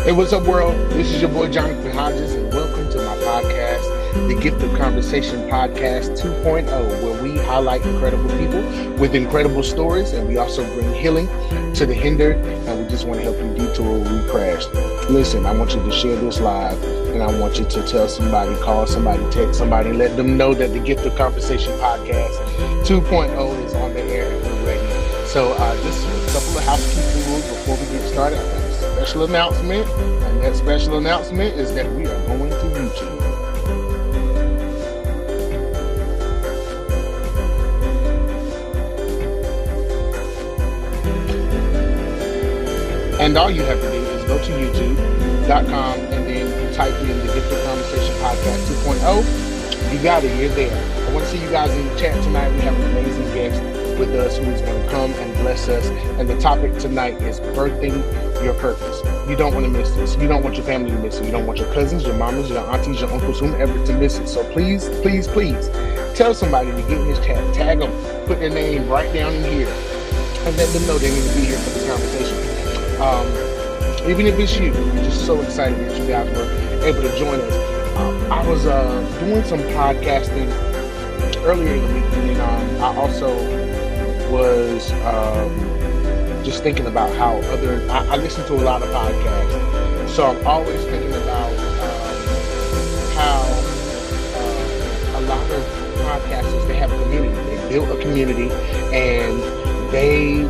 Hey, what's up, world? This is your boy Jonathan Hodges, and welcome to my podcast, the Gift of Conversation Podcast 2.0, where we highlight incredible people with incredible stories, and we also bring healing to the hindered, and we just want to help you detour where we crashed. Listen, I want you to share this live, and I want you to tell somebody, call somebody, text somebody, and let them know that the Gift of Conversation Podcast 2.0 is on the air and we're ready. So just a couple of housekeeping rules before we get started. Special announcement, and that special announcement is that we are going to YouTube. And all you have to do is go to youtube.com and then you type in the Gift of Conversation Podcast 2.0. You got it, you're there. I want to see you guys in the chat tonight. We have an amazing guest with us who is going to come and bless us. And the topic tonight is birthing your purpose. You don't want to miss this. You don't want your family to miss it. You don't want your cousins, your mamas, your aunties, your uncles, whomever to miss it. So please, please, please tell somebody to get in this chat. Tag them. Put their name right down in here. And let them know they need to be here for this conversation. Even if it's you, we're just so excited that you guys were able to join us. I was doing some podcasting earlier in the week, and I also was just thinking about how I listen to a lot of podcasts, so I'm always thinking about how a lot of podcasters, they have a community. They built a community, and they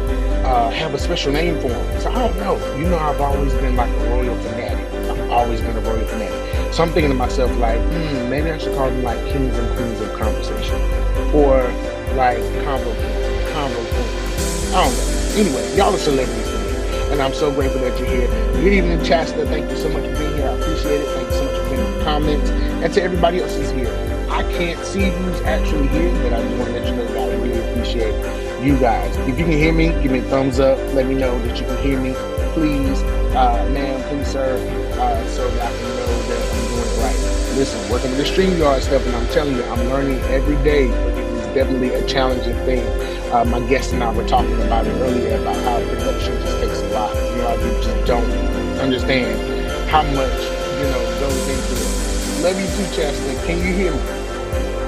have a special name for them. So I don't know. You know, I've always been like a royal fanatic. I've always been a royal fanatic. So I'm thinking to myself, like, maybe I should call them like kings and queens of conversation, or like convo queens. I don't know. Anyway, y'all are celebrities to me, and I'm so grateful that you're here. Good evening, Chasta. Thank you so much for being here. I appreciate it. Thank you so much for being in the comments, and to everybody else who's here. I can't see who's actually here, but I just want to let you know that I really appreciate you guys. If you can hear me, give me a thumbs up. Let me know that you can hear me. Please, ma'am, please, sir, so that I can know that I'm doing it right. Listen, working with the StreamYard stuff, and I'm telling you, I'm learning every day, but it is definitely a challenging thing. My guest and I were talking about it earlier, about how production just takes a lot. You know, I just don't understand how much, goes into it. Love you too, Chester. Can you hear me?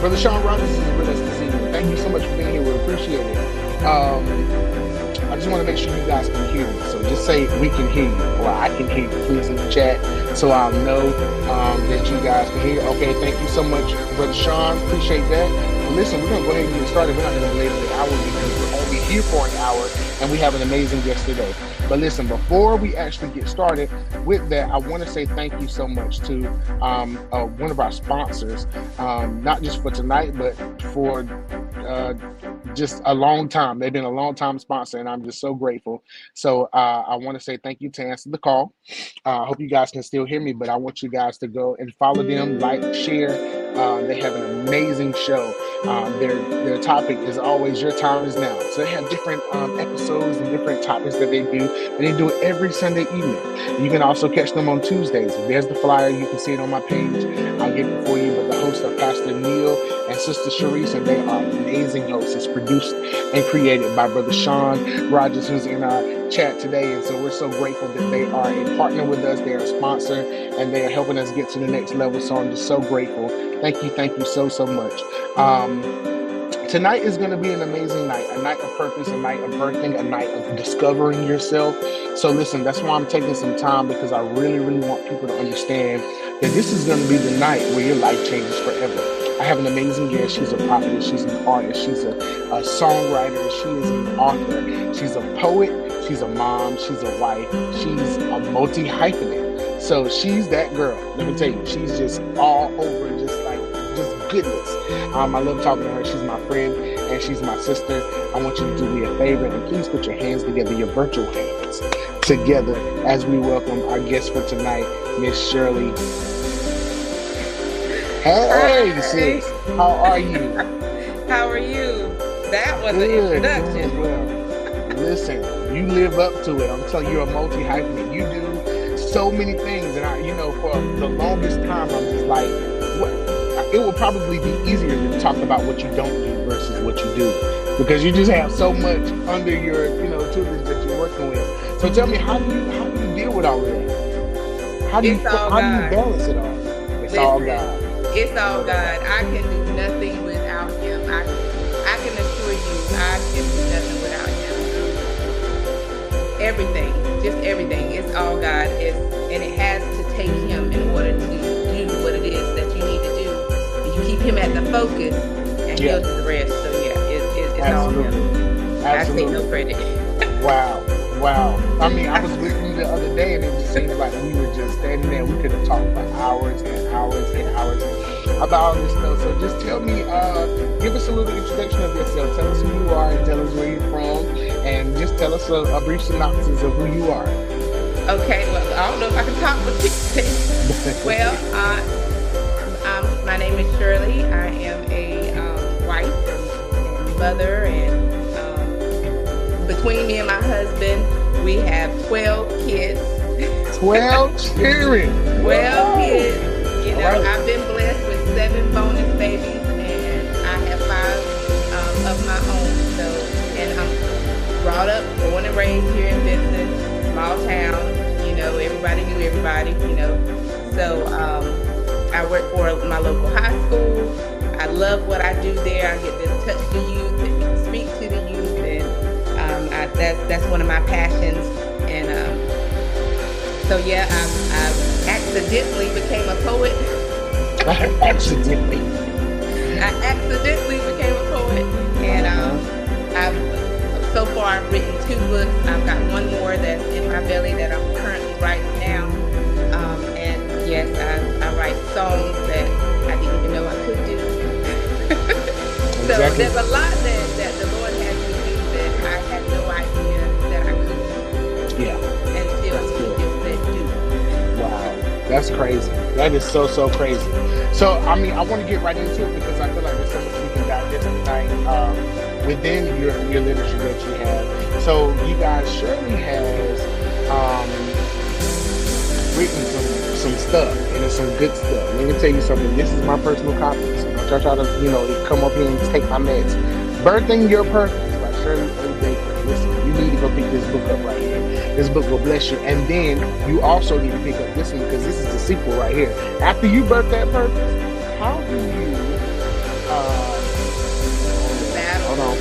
Brother Sean Rogers is with us this evening. Thank you so much for being here. We appreciate it. I just want to make sure you guys can hear me. So just say we can hear you, or I can hear you, please, in the chat, so I'll know that you guys can hear. Okay, thank you so much, Brother Sean. Appreciate that. Well, listen, we're going to go ahead and get started. We're not going to delay the hour because we're only here for an hour, and we have an amazing guest today. But listen, before we actually get started with that, I want to say thank you so much to one of our sponsors, not just for tonight, but for just a long time. They've been a long time sponsor, and I'm just so grateful. So I want to say thank you to answer the call. I hope you guys can still hear me, but I want you guys to go and follow them, like, share. They have an amazing show. Their topic is always Your Time Is Now. So they have different episodes and different topics that they do, and they do it every Sunday evening. You can also catch them on Tuesdays. There's the flyer. You can see it on my page. I'll get it for you. But the hosts are Pastor Neil and Sister Sharice, and they are amazing hosts. It's produced and created by Brother Sean Rogers, who's in our chat today. And so we're so grateful that they are a partner with us. They are a sponsor, and they are helping us get to the next level. So I'm just so grateful. Thank you so, so much. Tonight is going to be an amazing night, a night of purpose, a night of birthing, a night of discovering yourself. So listen, that's why I'm taking some time, because I really, really want people to understand that this is going to be the night where your life changes forever. I have an amazing guest. She's a prophetess. She's an artist. She's a songwriter. She is an author. She's a poet. She's a mom. She's a wife. She's a multi-hyphenate. So she's that girl. Let me tell you, she's just all over, just goodness. I love talking to her. She's my friend, and she's my sister. I want you to do me a favor, and please put your hands together, your virtual hands together, as we welcome our guest for tonight, Miss Shirley. Hey, sis. How are you? How are you? That was an introduction. Well, listen, you live up to it. I'm telling you, you're a multi-hyphenate. You do so many things, and for the longest time, I'm just like, what? It will probably be easier to talk about what you don't do versus what you do, because you just have so much under your, tutelage that you're working with. So tell me, how do you deal with all of that? How do It's all how do you God. balance it all? It's all Listen, God. it's I all know that. God. I can do nothing without Him. I can assure you, I can do nothing without Him. Everything, just everything. It's all God. And it has to take Him in order to do what it is that you need to do. You keep Him at the focus, and Yeah, He'll do the rest. So yeah, it's all Him. absolutely, I take no absolutely. credit. Wow, wow. I mean, I was with you the other day, and it just seemed like we were just standing there. We could have talked for hours and hours and hours about all this stuff. So just tell me, give us a little introduction of yourself. Tell us who you are, and tell us where you're from, and just tell us a brief synopsis of who you are. Okay, well, I don't know if I can talk with you. Well, my name is Shirley. I am a wife and mother, and between me and my husband, we have 12 kids. 12 children. 12 Whoa. kids. You All know, right. I've been blessed with 7 bonus babies, and I have 5 of my own. So, and I'm brought up, born and raised here in Vincent, small town. You know, everybody knew everybody. You know, so I work for my local high school. I love what I do there. I get to touch the youth and speak to the youth, and that's one of my passions. And so yeah, I accidentally became a poet. Accidentally. I accidentally became a poet, and I've so far I've written 2 books. I've got one more that's in my belly that I'm currently writing now. And yes, I write songs that I didn't even know I could do. So Exactly. there's a lot that the Lord has me do that I had no idea that I could Yeah. until That's He good. just said do. Wow, that's crazy. That is so crazy. So, I mean, I want to get right into it because I feel like there's so much we can digest tonight within your literature that you have. So, you guys, Shirley has written some stuff, and it's some good stuff. Let me tell you something. This is my personal copy. So don't try to, come up here and take my meds. Birthing Your Purpose by Shirley A. Baker. Listen, you need to go pick this book up right here. This book will bless you. And then you also need to pick up this one because this is the sequel right here. After you birth that purpose, how do you Battle. hold on.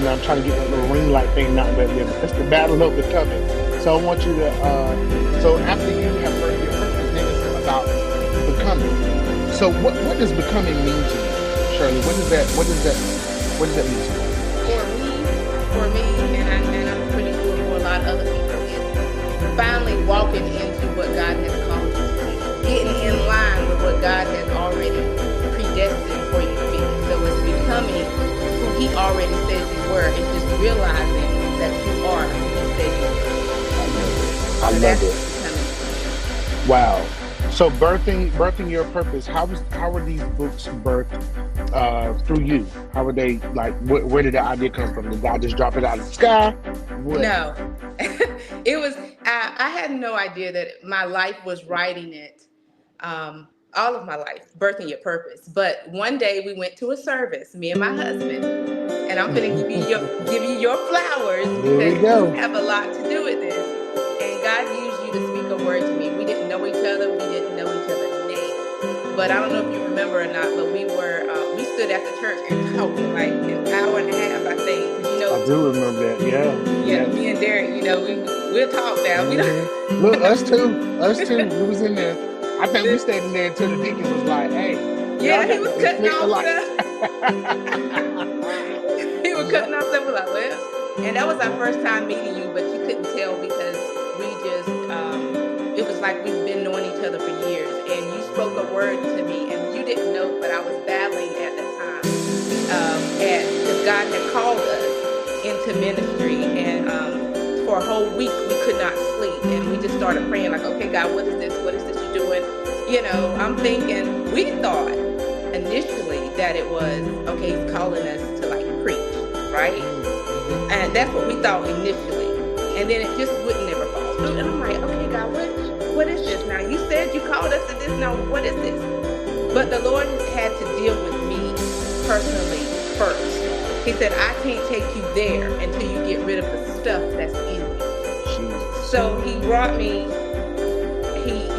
I'm trying to get that little ring light thing out there. That's the battle of becoming. So I want you to so after you have birthed your purpose, then it's about becoming. So what does becoming mean to you, Shirley? What does that mean to you? For me, and I'm pretty sure for a lot of other people, is finally walking into what God has called you to do, getting in line with what God has already predestined for you to be. So it's becoming who He already said you were. It's just realizing that you are who He said you were. I So love that's it. becoming. Wow. So birthing your purpose. How were these books birthed through you? How were they like? Where did the idea come from? Did God just drop it out of the sky? What? No, it was. I had no idea that my life was writing it. All of my life, birthing your purpose. But one day we went to a service, me and my husband, and I'm gonna give you your flowers Here we because go. you have a lot to do with this. And God used you to speak a word to me. We didn't know each other. We didn't know each other's name. But I don't know if you remember or not. But we stood at the church and talked like an hour and a half, I think. I do remember that. Yeah. Me and Derek, we'll talk now. We don't. Look, us too. We was in there. I think we stayed in there until the deacon was like, "Hey, Yeah, y'all he was got to cutting flick the off lights." stuff. He was cutting off stuff. We're like, well, and that was our first time meeting you, but you couldn't tell because we just, it was like we've been knowing each other for years. And you spoke a word to me, and you didn't know, but I was battling at that time. And because God had called us into ministry, and for a whole week we could not sleep, and we just started praying like, okay, God, what is this? What is this you're doing? I'm thinking, we thought initially that it was, okay, He's calling us to like preach, right? And that's what we thought initially. And then it just wouldn't never fall through. And I'm like, okay, God, what is this now? You said you called us to this. Now, what is this? But the Lord had to deal with me personally first. He said, I can't take you there until you get rid of the stuff that's in you. So he brought me.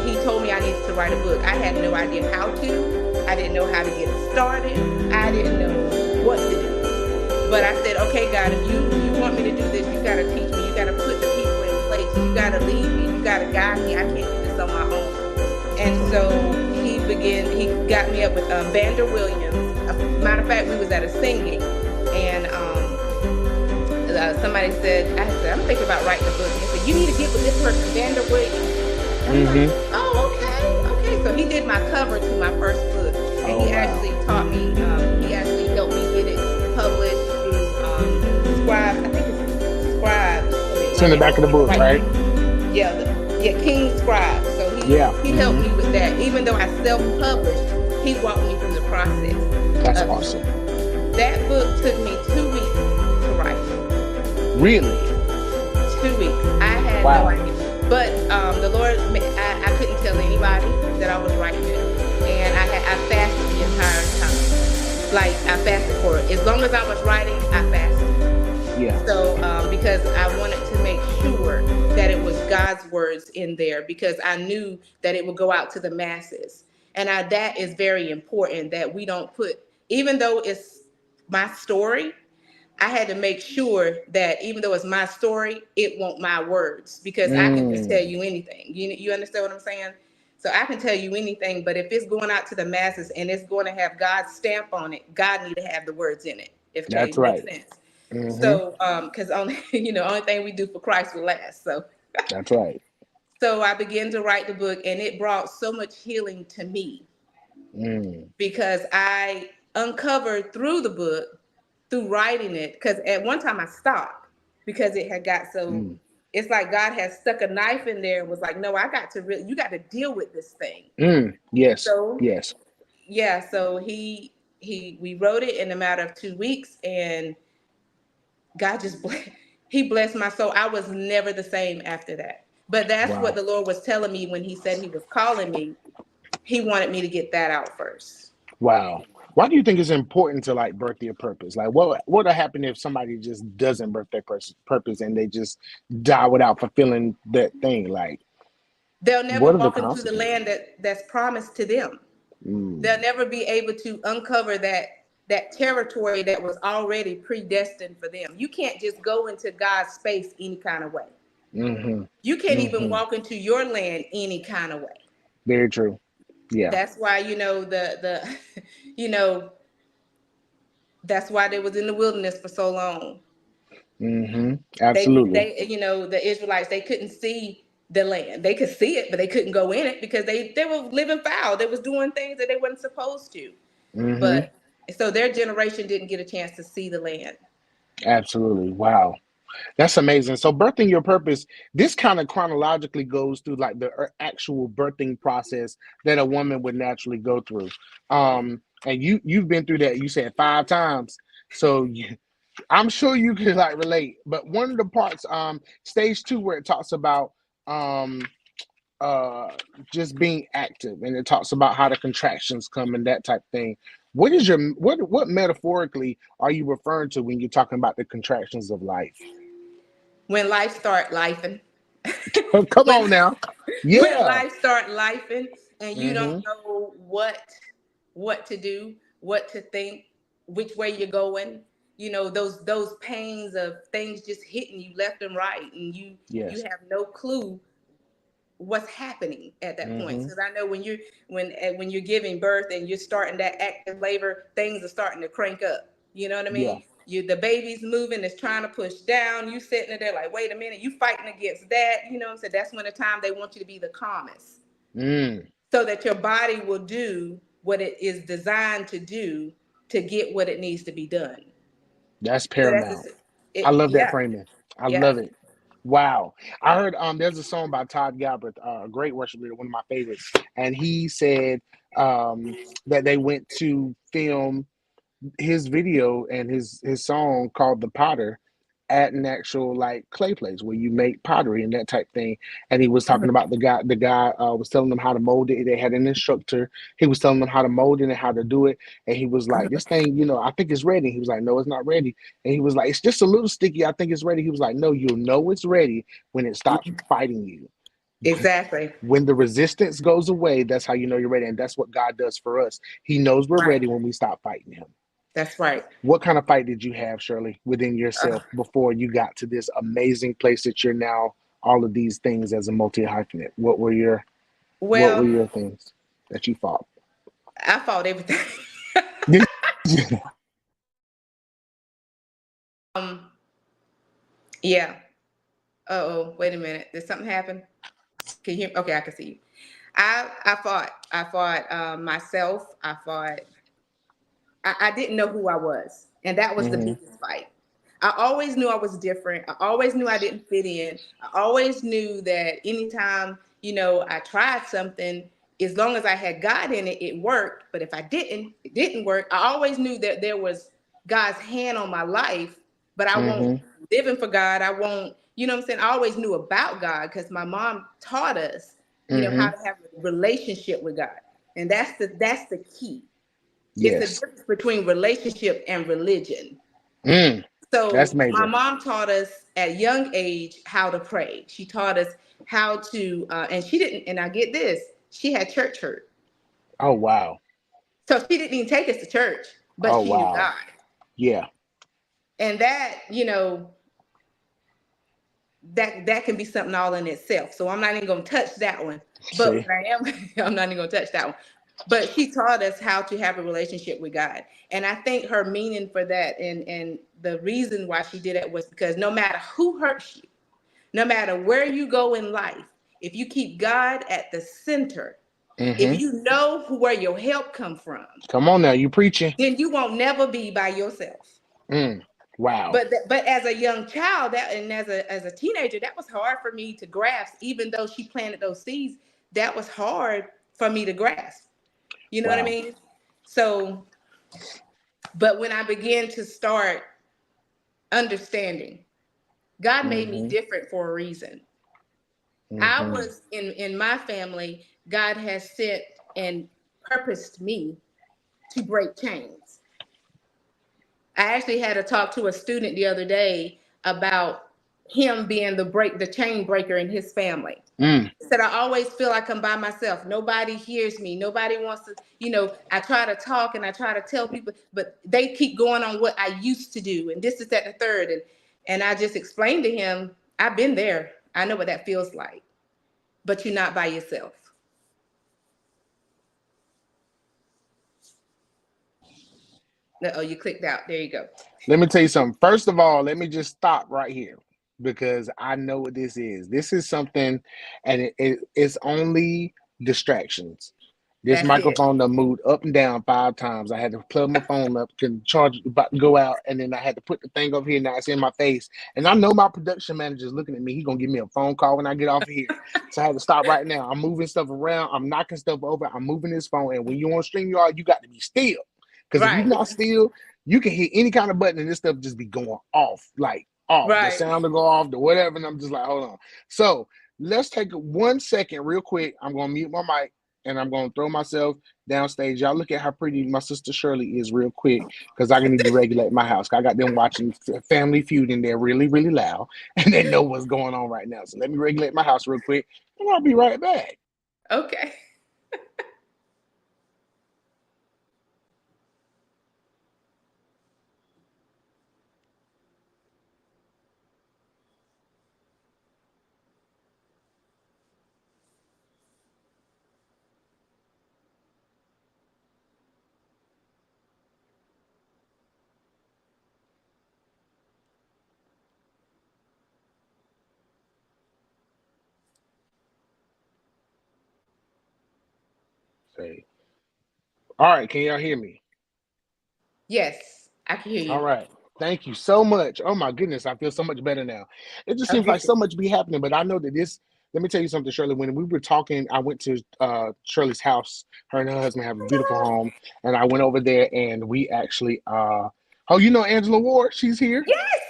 He told me I needed to write a book. I had no idea how to. I didn't know how to get it started. I didn't know what to do. But I said, okay, God, if you want me to do this, you got to teach me. You got to put the people in place. You got to lead me. You got to guide me. I can't do this on my own. And so he got me up with Vander Williams. Matter of fact, we was at a singing, and somebody said, I'm thinking about writing a book. And he said, you need to get with this person, Vander Williams. And I'm like, oh, okay. So he did my cover to my first book, and he actually taught me. He actually helped me get it published through Scribe. I think it's Scribe. It's in the back of the book, right? Yeah, King Scribe. So he helped me with that. Even though I self-published, he walked me through the process. That's awesome. That book took me 2 weeks to write. Really? 2 weeks. I had no idea. But the Lord, I couldn't tell anybody that I was writing it. And I fasted the entire time. Like, I fasted for it. As long as I was writing, I fasted. Yeah. So, because I wanted to make sure that it was God's words in there, because I knew that it would go out to the masses. And that is very important, that we don't put, even though it's my story, I had to make sure that even though it's my story, it won't my words, because I can just tell you anything. You understand what I'm saying? So I can tell you anything, but if it's going out to the masses and it's going to have God's stamp on it, God need to have the words in it. If that makes sense. So, because only thing we do for Christ will last. So that's right. So I began to write the book, and it brought so much healing to me because I uncovered through the book, through writing it, because at one time I stopped because it had got so, it's like God had stuck a knife in there and was like, no, you got to deal with this thing. Yes. So, yes. Yeah. So we wrote it in a matter of 2 weeks, and God he blessed my soul. I was never the same after that. But that's what the Lord was telling me when he said he was calling me. He wanted me to get that out first. Wow. Why do you think it's important to like birth your purpose? Like what would happen if somebody just doesn't birth their purpose and they just die without fulfilling that thing? Like they'll never walk into the land that's promised to them. They'll never be able to uncover that territory that was already predestined for them. You can't just go into God's space any kind of way. You can't even walk into your land any kind of way. Very true. Yeah. That's why, that's why they was in the wilderness for so long. Absolutely. They the Israelites, they couldn't see the land. They could see it, but they couldn't go in it because they were living foul. They was doing things that they weren't supposed to. But so their generation didn't get a chance to see the land. Absolutely. Wow. That's amazing. So birthing your purpose, this kind of chronologically goes through like the actual birthing process that a woman would naturally go through. And you've been through that, you said 5 times. So I'm sure you can like relate. But one of the parts, stage 2, where it talks about just being active, and it talks about how the contractions come and that type of thing. What is what metaphorically are you referring to when you're talking about the contractions of life? When life start lifing. Come on now. Yeah. When life start lifing and you don't know what to do, what to think, which way you're going. Those pains of things just hitting you left and right, and you have no clue what's happening at that point. Because I know when you're giving birth and you're starting that active labor, things are starting to crank up. You know what I mean? The baby's moving, it's trying to push down. You sitting there like, wait a minute, you fighting against that. So that's when the time they want you to be the calmest, so that your body will do what it is designed to do to get what it needs to be done. That's paramount. I love that framing. I love it. Wow. I heard there's a song by Todd Galbraith, a great worship leader, one of my favorites, and he said that they went to film his video and his song called The Potter, at an actual like clay place where you make pottery and that type thing. And he was talking about the guy was telling them how to mold it. They had an instructor. He was telling them how to mold it and how to do it. And he was like, this thing, I think it's ready. He was like, no, it's not ready. And he was like, it's just a little sticky. I think it's ready. He was like, no, you'll know it's ready when it stops fighting you. Exactly. When the resistance goes away, that's how you know you're ready. And that's what God does for us. He knows we're ready when we stop fighting him. That's right. What kind of fight did you have, Shirley, within yourself before you got to this amazing place that you're now all of these things as a multi-hyphenate? What were your things that you fought? I fought everything. Yeah. Oh, wait a minute. Did something happen? Can you hear? Okay, I can see you. I fought myself. I didn't know who I was. And that was the biggest fight. I always knew I was different. I always knew I didn't fit in. I always knew that anytime, I tried something, as long as I had God in it, it worked. But if it didn't work. I always knew that there was God's hand on my life, but I won't living for God. I won't, what I'm saying? I always knew about God because my mom taught us, how to have a relationship with God. And that's the key. Yes. It's a difference between relationship and religion. So that's major. My mom taught us at a young age how to pray. She taught us how to, and she didn't, and I get this, she had church hurt. Oh, wow. So she didn't even take us to church, but she knew God. Yeah. And that, that can be something all in itself. So I'm not even going to touch that one. But what I'm not even going to touch that one. But she taught us how to have a relationship with God. And I think her meaning for that and the reason why she did it was because no matter who hurts you, no matter where you go in life, if you keep God at the center, if you know where your help comes from. Come on now, you preaching. Then you won't never be by yourself. Wow. But as a young child, and as a teenager, that was hard for me to grasp. Even though she planted those seeds, that was hard for me to grasp. You know what I mean? So, but when I began to start understanding, God made me different for a reason. I was in my family, God has sent and purposed me to break chains. I actually had to talk to a student the other day about him being the chain breaker in his family. He said, I always feel like I'm by myself. Nobody hears me. Nobody wants to, I try to talk and I try to tell people, but they keep going on what I used to do. And this is that, the third. And I just explained to him, I've been there. I know what that feels like, but you're not by yourself. Oh, you clicked out. There you go. Let me tell you something. First of all, let me just stop right here because I know what this is. This is something, and it's only distractions. This microphone done moved up and down 5 times. I had to plug my phone up, can charge about to go out, and then I had to put the thing over here. Now it's in my face, and I know my production manager's looking at me. He's gonna give me a phone call when I get off of here. So I had to stop right now. I'm moving stuff around. I'm knocking stuff over. I'm moving this phone, and when you're on StreamYard, you got to be still. Because if you're not still, you can hit any kind of button and this stuff just be going off, like off. The sound will go off, the whatever, and I'm just like, hold on. So let's take 1 second real quick. I'm going to mute my mic, and I'm going to throw myself downstage. Y'all look at how pretty my sister Shirley is real quick, because I need to regulate my house. I got them watching Family Feud in there really, really loud, and they know what's going on right now. So let me regulate my house real quick, and I'll be right back. Okay. All right, can y'all hear me? Yes, I can hear you. All right. Thank you so much. Oh my goodness, I feel so much better now. It just seems like so much be happening, but I know that let me tell you something, Shirley. When we were talking, I went to Shirley's house. Her and her husband have a beautiful home, and I went over there and we actually, you know Angela Ward? She's here. Yes.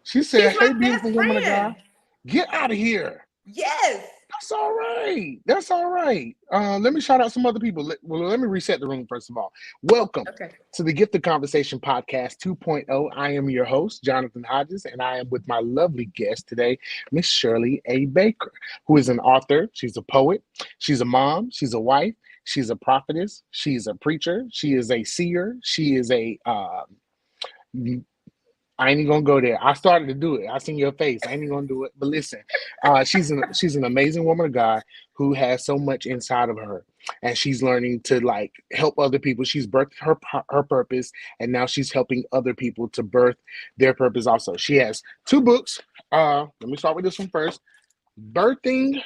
She She's said, my "Hey, beautiful best woman of God, friend. get out of here." Yes. That's all right. That's all right. Let me shout out some other people. Let me reset the room first of all. Welcome Okay. to the Gift of Conversation Podcast 2.0. I am your host, Jonathan Hodges, and I am with my lovely guest today, Miss Shirley A. Baker, who is an author. She's a poet. She's a mom. She's a wife. She's a prophetess. She's a preacher. She is a seer. She is a I ain't even gonna go there. I started to do it. I seen your face. I ain't even gonna do it. But listen, she's an amazing woman of God who has so much inside of her, and she's learning to like help other people. She's birthed her purpose, and now she's helping other people to birth their purpose. Also, she has two books. Let me start with this one first. Birthing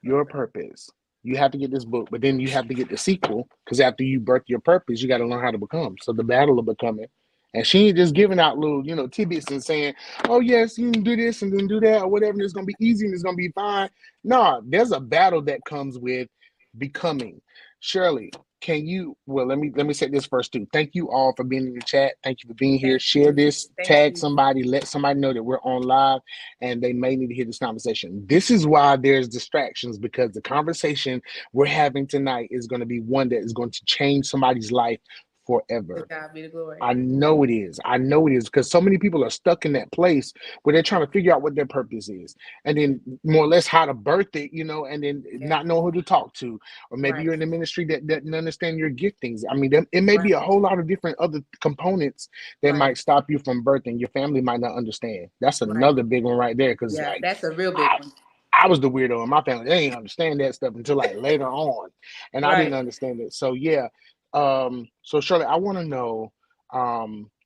Your Purpose. You have to get this book, but then you have to get the sequel because after you birth your purpose, you got to learn how to become. So the battle of becoming. And she ain't just giving out little, tidbits and saying, "Oh yes, you can do this and then do that or whatever. And it's gonna be easy and it's gonna be fine." No, there's a battle that comes with becoming. Shirley, can you? Well, let me say this first too. Thank you all for being in the chat. Thank you for being here. Thank Share you. this, Thank tag you. somebody, let somebody know that we're on live, and they may need to hear this conversation. This is why there's distractions because the conversation we're having tonight is going to be one that is going to change somebody's life To forever. God be the glory. I know it is. I know it is because so many people are stuck in that place where they're trying to figure out what their purpose is and then more or less how to birth it, and then not know who to talk to. Or maybe you're in a ministry that doesn't understand your giftings. I mean, it may be a whole lot of different other components that might stop you from birthing. Your family might not understand. That's another big one right there because, Yeah, like, that's a real big one. I was the weirdo in my family. They didn't understand that stuff until like later on, and I didn't Right. understand it. So yeah, so Shirley, I want to know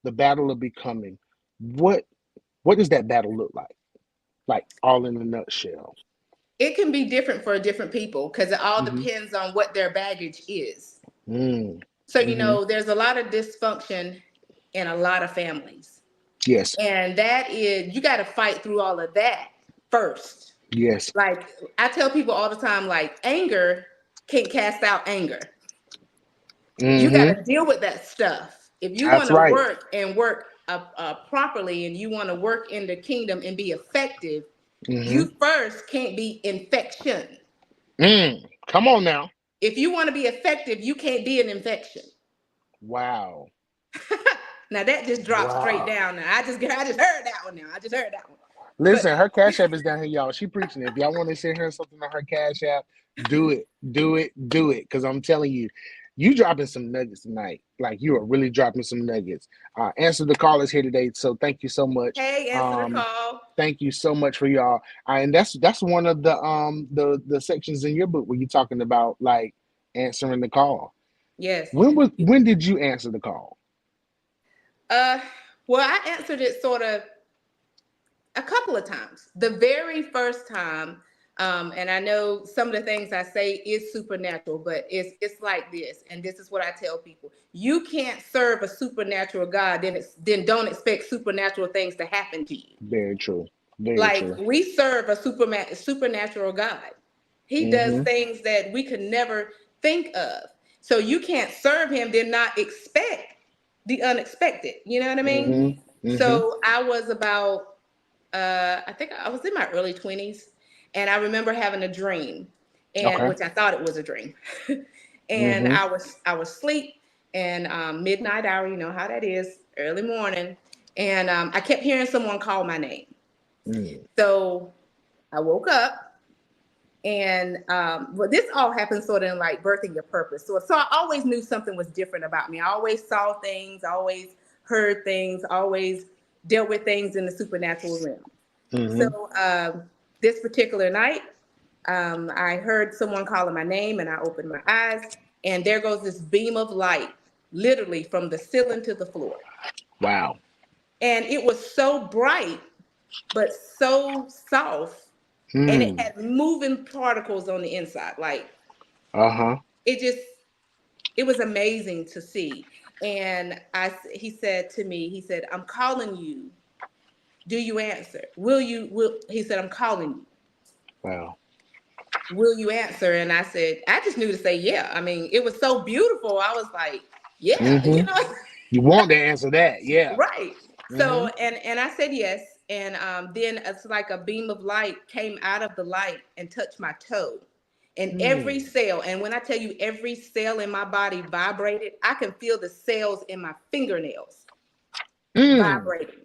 the battle of becoming. What what does that battle look like? Like all in a nutshell. It can be different for different people because it all Mm-hmm. depends on what their baggage is. Mm. So, Mm-hmm. there's a lot of dysfunction in a lot of families. Yes. And that is, you got to fight through all of that first. Yes. Like I tell people all the time, like anger can't cast out anger. You got Mm-hmm. to deal with that stuff. If you want That's to right. work and work properly and you want to work in the kingdom and be effective, Mm-hmm. you first can't be infection. Come on now. If you want to be effective, you can't be an infection. Wow. Now that just dropped straight Wow. down. Now I just heard that one. Now I just heard that one. But Listen, her Cash App is down here, y'all. She preaching. If y'all want to send her something on her Cash App, do it, do it, do it. Because I'm telling you, you dropping some nuggets tonight. Like you are really dropping some nuggets. Answer the call is here today, so thank you so much. hey, answer the call. Thank you so much for y'all. And that's one of the sections in your book where you're talking about like answering the call. Yes. When did you answer the call? Well, I answered it sort of a couple of times. The very first time, and I know some of the things I say is supernatural, but it's like this, and this is what I tell people: you can't serve a supernatural God, then don't expect supernatural things to happen to you. Very true. Very Like true. we serve a supernatural God. He does Mm-hmm. things that we could never think of. So you can't serve him, then not expect the unexpected. You know what I mean? Mm-hmm. Mm-hmm. So I was about, I think I was in my early 20s, and I remember having a dream, and Okay. which I thought it was a dream, and Mm-hmm. I was asleep, and midnight hour, you know how that is, early morning, and I kept hearing someone call my name. Mm. So I woke up, and but this all happened sort of in like birthing your purpose. So I always knew something was different about me. I always saw things, always heard things, always dealt with things in the supernatural realm. Mm-hmm. So this particular night, I heard someone calling my name, and I opened my eyes, and there goes this beam of light, literally from the ceiling to the floor. Wow. And it was so bright, but so soft, and it Mm. had moving particles on the inside. Like Uh-huh. it just, it was amazing to see. And he said to me, he said, "I'm calling you. Do you answer? He said, "I'm calling you. Wow. Will you answer?" And I said, I just knew to say, yeah. I mean, it was so beautiful. I was like, yeah, Mm-hmm. You want to answer that, yeah. right. So and I said yes, and then it's like a beam of light came out of the light and touched my toe, and every Mm. cell. And when I tell you every cell in my body vibrated, I can feel the cells in my fingernails Mm. vibrating.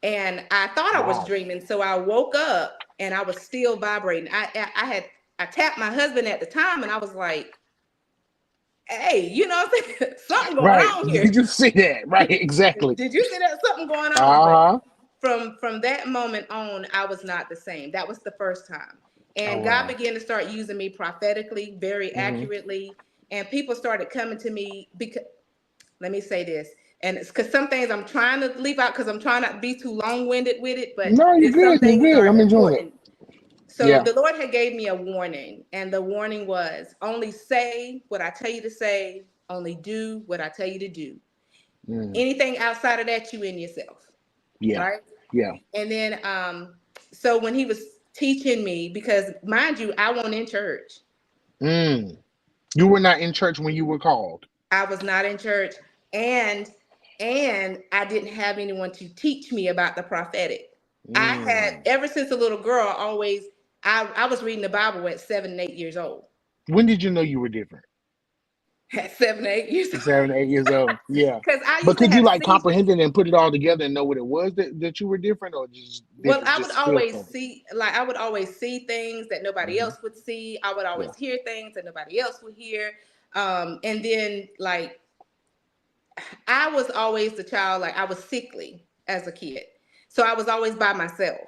And I thought I was Wow. dreaming, so I woke up and I was still vibrating. I tapped my husband at the time, and I was like, "Hey, you know what I'm saying? Something going Right. on here. Did you see that? Right. Exactly. Did you see that? Something going on?" But Uh-huh. from that moment on, I was not the same. That was the first time, Oh, and God wow. began to start using me prophetically, very Hmm. accurately, and people started coming to me because, let me say this, and it's because some things I'm trying to leave out because I'm trying not to be too long-winded with it, but No, you're there's some good. You're things good. are I'm enjoying it. important. So Yeah. the Lord had gave me a warning, and the warning was only say what I tell you to say, only do what I tell you to do. Mm. Anything outside of that, you in yourself, Yeah. right? Yeah. And then so when he was teaching me, because mind you, I wasn't in church. Mm. You were not in church when you were called. I was not in church, and I didn't have anyone to teach me about the prophetic. I had, Mm. ever since a little girl, always, I was reading the Bible at 7 and 8 years old. When did you know you were different? At 7 or 8 years old. 7, 8 years old. Yeah. Because I But used to could you have like seizures. comprehend it and put it all together and know what it was that you were different, or just Well, different, I would just feel always something? see, like, I would always see things that nobody Hmm. else would see. I would Yeah. always hear things that nobody else would hear. And then, like, I was always the child, like, I was sickly as a kid. So I was always by myself.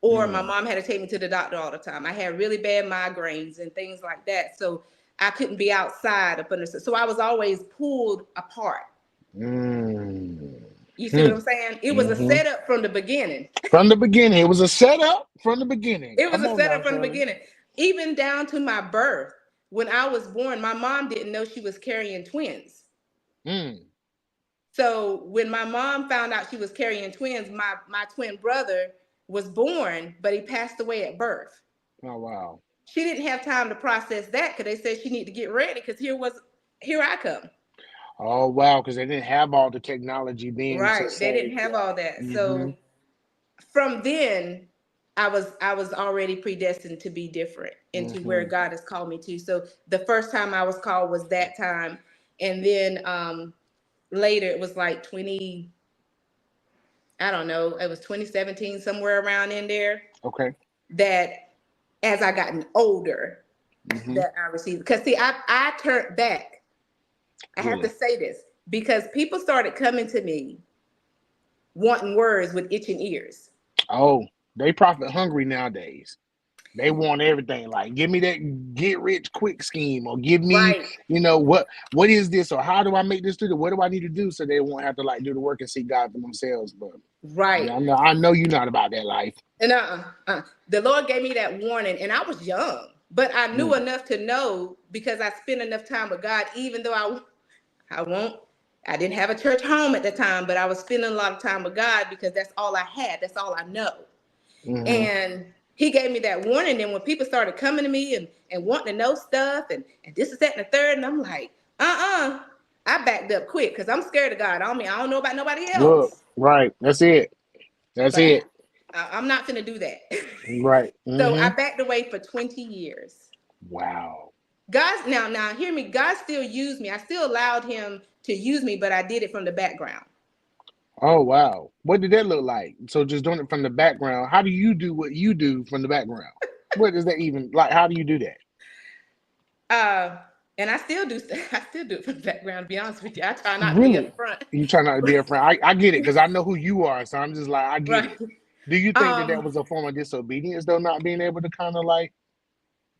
Or my Mm. mom had to take me to the doctor all the time. I had really bad migraines and things like that. So I couldn't be outside up under. So I was always pulled apart. Mm. You see what Hmm. I'm saying? It was a Hmm. setup from the beginning. From the beginning, it was a setup from the beginning. It was Come a on now, setup from the Shirley. beginning. Even down to my birth. When I was born, my mom didn't know she was carrying twins. Mm. So when my mom found out she was carrying twins, my twin brother was born, but he passed away at birth. Oh wow. She didn't have time to process that because they said she need to get ready because here I come. Oh wow, because they didn't have all the technology then to Right. They say, didn't have all that. hmm. So from then I was already predestined to be different into where Hmm. God has called me to. So the first time I was called was that time. And then later it was like 20, I don't know, it was 2017, somewhere around in there, Okay. that as I gotten older, Hmm. that I received. Because see, I turned back. I have to Really? say this because people started coming to me wanting words with itching ears. Oh, they profit hungry nowadays. They want everything. Like, give me that get rich quick scheme, or give me, Right. what is this, or how do I make this through? What do I need to do so they won't have to like do the work and see God for themselves? But Right. yeah, I know you're not about that life. And the Lord gave me that warning, and I was young, but I knew Mm. enough to know because I spent enough time with God. Even though I won't, I didn't have a church home at the time, but I was spending a lot of time with God because that's all I had. That's all I know. Hmm. And He gave me that warning. And when people started coming to me and wanting to know stuff and this is that and the third, and I'm like, I backed up quick because I'm scared of God. I don't know about nobody Look, else, right. That's it. That's but it. I'm not gonna do that. Right. So Hmm. I backed away for 20 years. Wow. God, now hear me. God still used me. I still allowed Him to use me, but I did it from the background. Oh wow. What did that look like? So just doing it from the background. How do you do what you do from the background? What is that even like? How do you do that? Uh, and I still do. I still do it from the background. To be honest with you, I try not to be Really? up front. You try not to be a friend. I get it because I know who you are. So I'm just like, I get Right. it. Do you think that Um. was a form of disobedience, though, not being able to kind of like,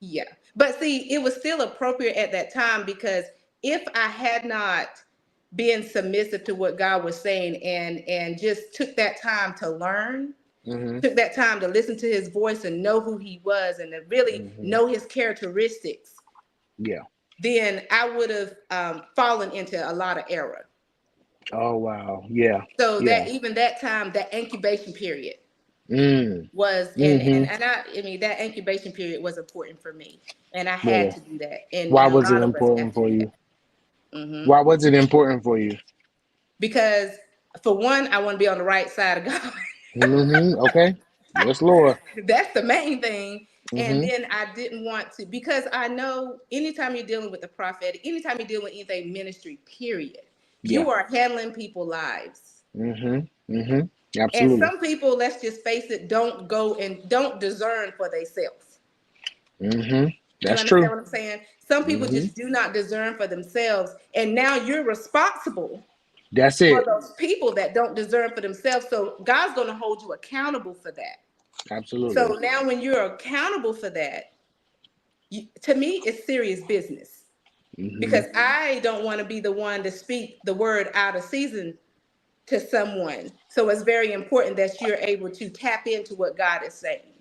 Yeah. But see, it was still appropriate at that time because if I had not been submissive to what God was saying and just took that time to learn, hmm, took that time to listen to His voice and know who He was and to really hmm, know His characteristics, yeah. then I would have fallen into a lot of error. Oh, wow. Yeah. So Yeah. that even that time, that incubation period Mm, was, hmm. I mean, that incubation period was important for me, and I had Really? to do that, and Why a was it lot of us have important to for do you? that. Why was it important for you? Because For one, I want to be on the right side of God. Okay. Yes, Lord. That's the main thing. And Mm-hmm. then I didn't want to, because I know anytime you're dealing with the prophetic, anytime you're dealing with anything ministry, period, Yeah. you are handling people's lives. Mm-hmm. Mm-hmm. And Absolutely. some people, let's just face it, don't go and don't discern for themselves. Mm-hmm. You That's understand true. what I'm saying? Some people Mm-hmm. just do not discern for themselves. And now you're responsible That's for it. those people that don't discern for themselves. So God's going to hold you accountable for that. Absolutely. So now when you're accountable for that, to me, it's serious business, Mm-hmm. because I don't want to be the one to speak the word out of season to someone. So it's very important that you're able to tap into what God is saying.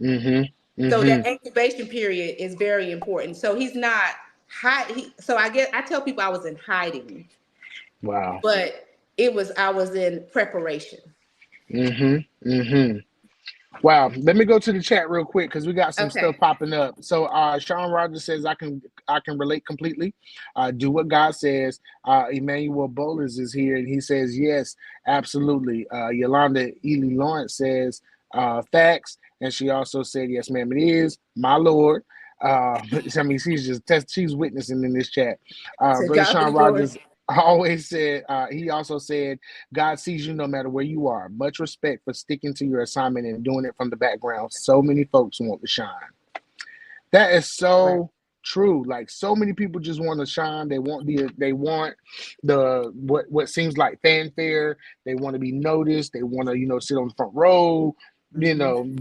Mm-hmm. So Mm-hmm. that incubation period is very important. So he's not so I tell people I was in hiding, Wow. but I was in preparation. Mm-hmm. Mm-hmm. Wow. Let me go to the chat real quick because we got some stuff Okay. popping up. So Sean Rogers says I can relate completely. Do what God says. Emmanuel Bolas is here and he says yes, absolutely. Yolanda Ely Lawrence says facts, and she also said yes, ma'am, it is my Lord. I mean, she's witnessing in this chat. To Brother God be the Sean glory. Rogers always said. He also said God sees you no matter where you are. Much respect for sticking to your assignment and doing it from the background. So many folks want to shine. That is Right. so true. Like so many people just want to shine. They want the what seems like fanfare. They want to be noticed. They want to, sit on the front row, Mhm.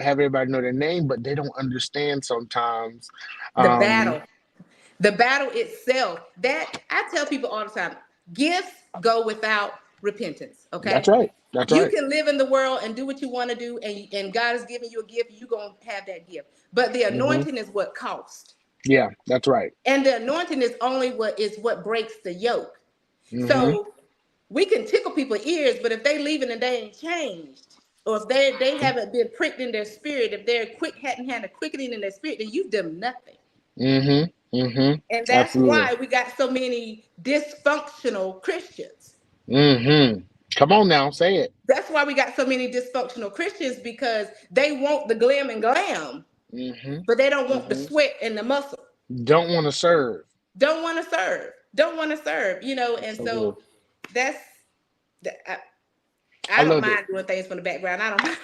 have everybody know their name, but they don't understand sometimes. The Um, battle. The battle itself, that I tell people all the time, gifts go without repentance. that's Okay. right. That's You right. can live in the world and do what you want to do, and God is giving you a gift, you're going to have that gift. But the Hmm. anointing is what costs. Yeah, that's right. And the anointing is only what breaks the yoke. Hmm. So we can tickle people's ears, but if they leaving and they ain't changed, or if they haven't been pricked in their spirit, if they're hadn't had a quickening in their spirit, then you've done nothing. Hmm. Hmm. And that's Absolutely. why we got so many dysfunctional Christians. Hmm. Come on now, say it. That's why we got so many dysfunctional Christians, because they want the glam and glam, Hmm. but they don't want the Hmm. sweat and the muscle. Don't want to serve. Don't want to serve. Don't want to serve, That's and so good. so that's I I don't love it. mind doing things from the background. I don't mind.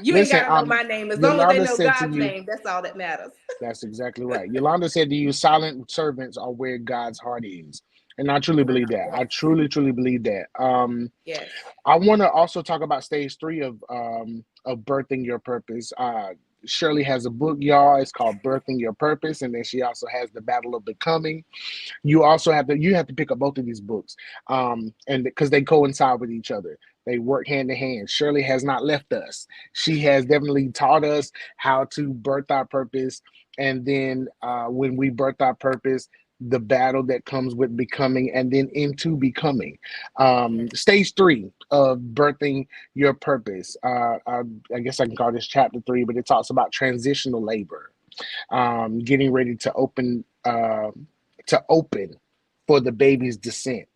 You ain't Listen, gotta know my name. As long as they Yolanda know said to God's you, name, that's all that matters. that's exactly right. Yolanda said to you, silent servants are where God's heart is. And I truly Wow. believe that. I Yes. truly, truly believe that. Yes. I want to also talk about stage 3 of birthing your purpose. Shirley has a book, y'all. It's called Birthing Your Purpose, and then she also has The Battle of Becoming. You have to pick up both of these books, and because they coincide with each other, they work hand in hand. Shirley has not left us. She has definitely taught us how to birth our purpose, and then when we birth our purpose, the battle that comes with becoming, and then into becoming. Yes. Stage 3 of birthing your purpose. I guess I can call this chapter 3, but it talks about transitional labor, getting ready to open for the baby's descent.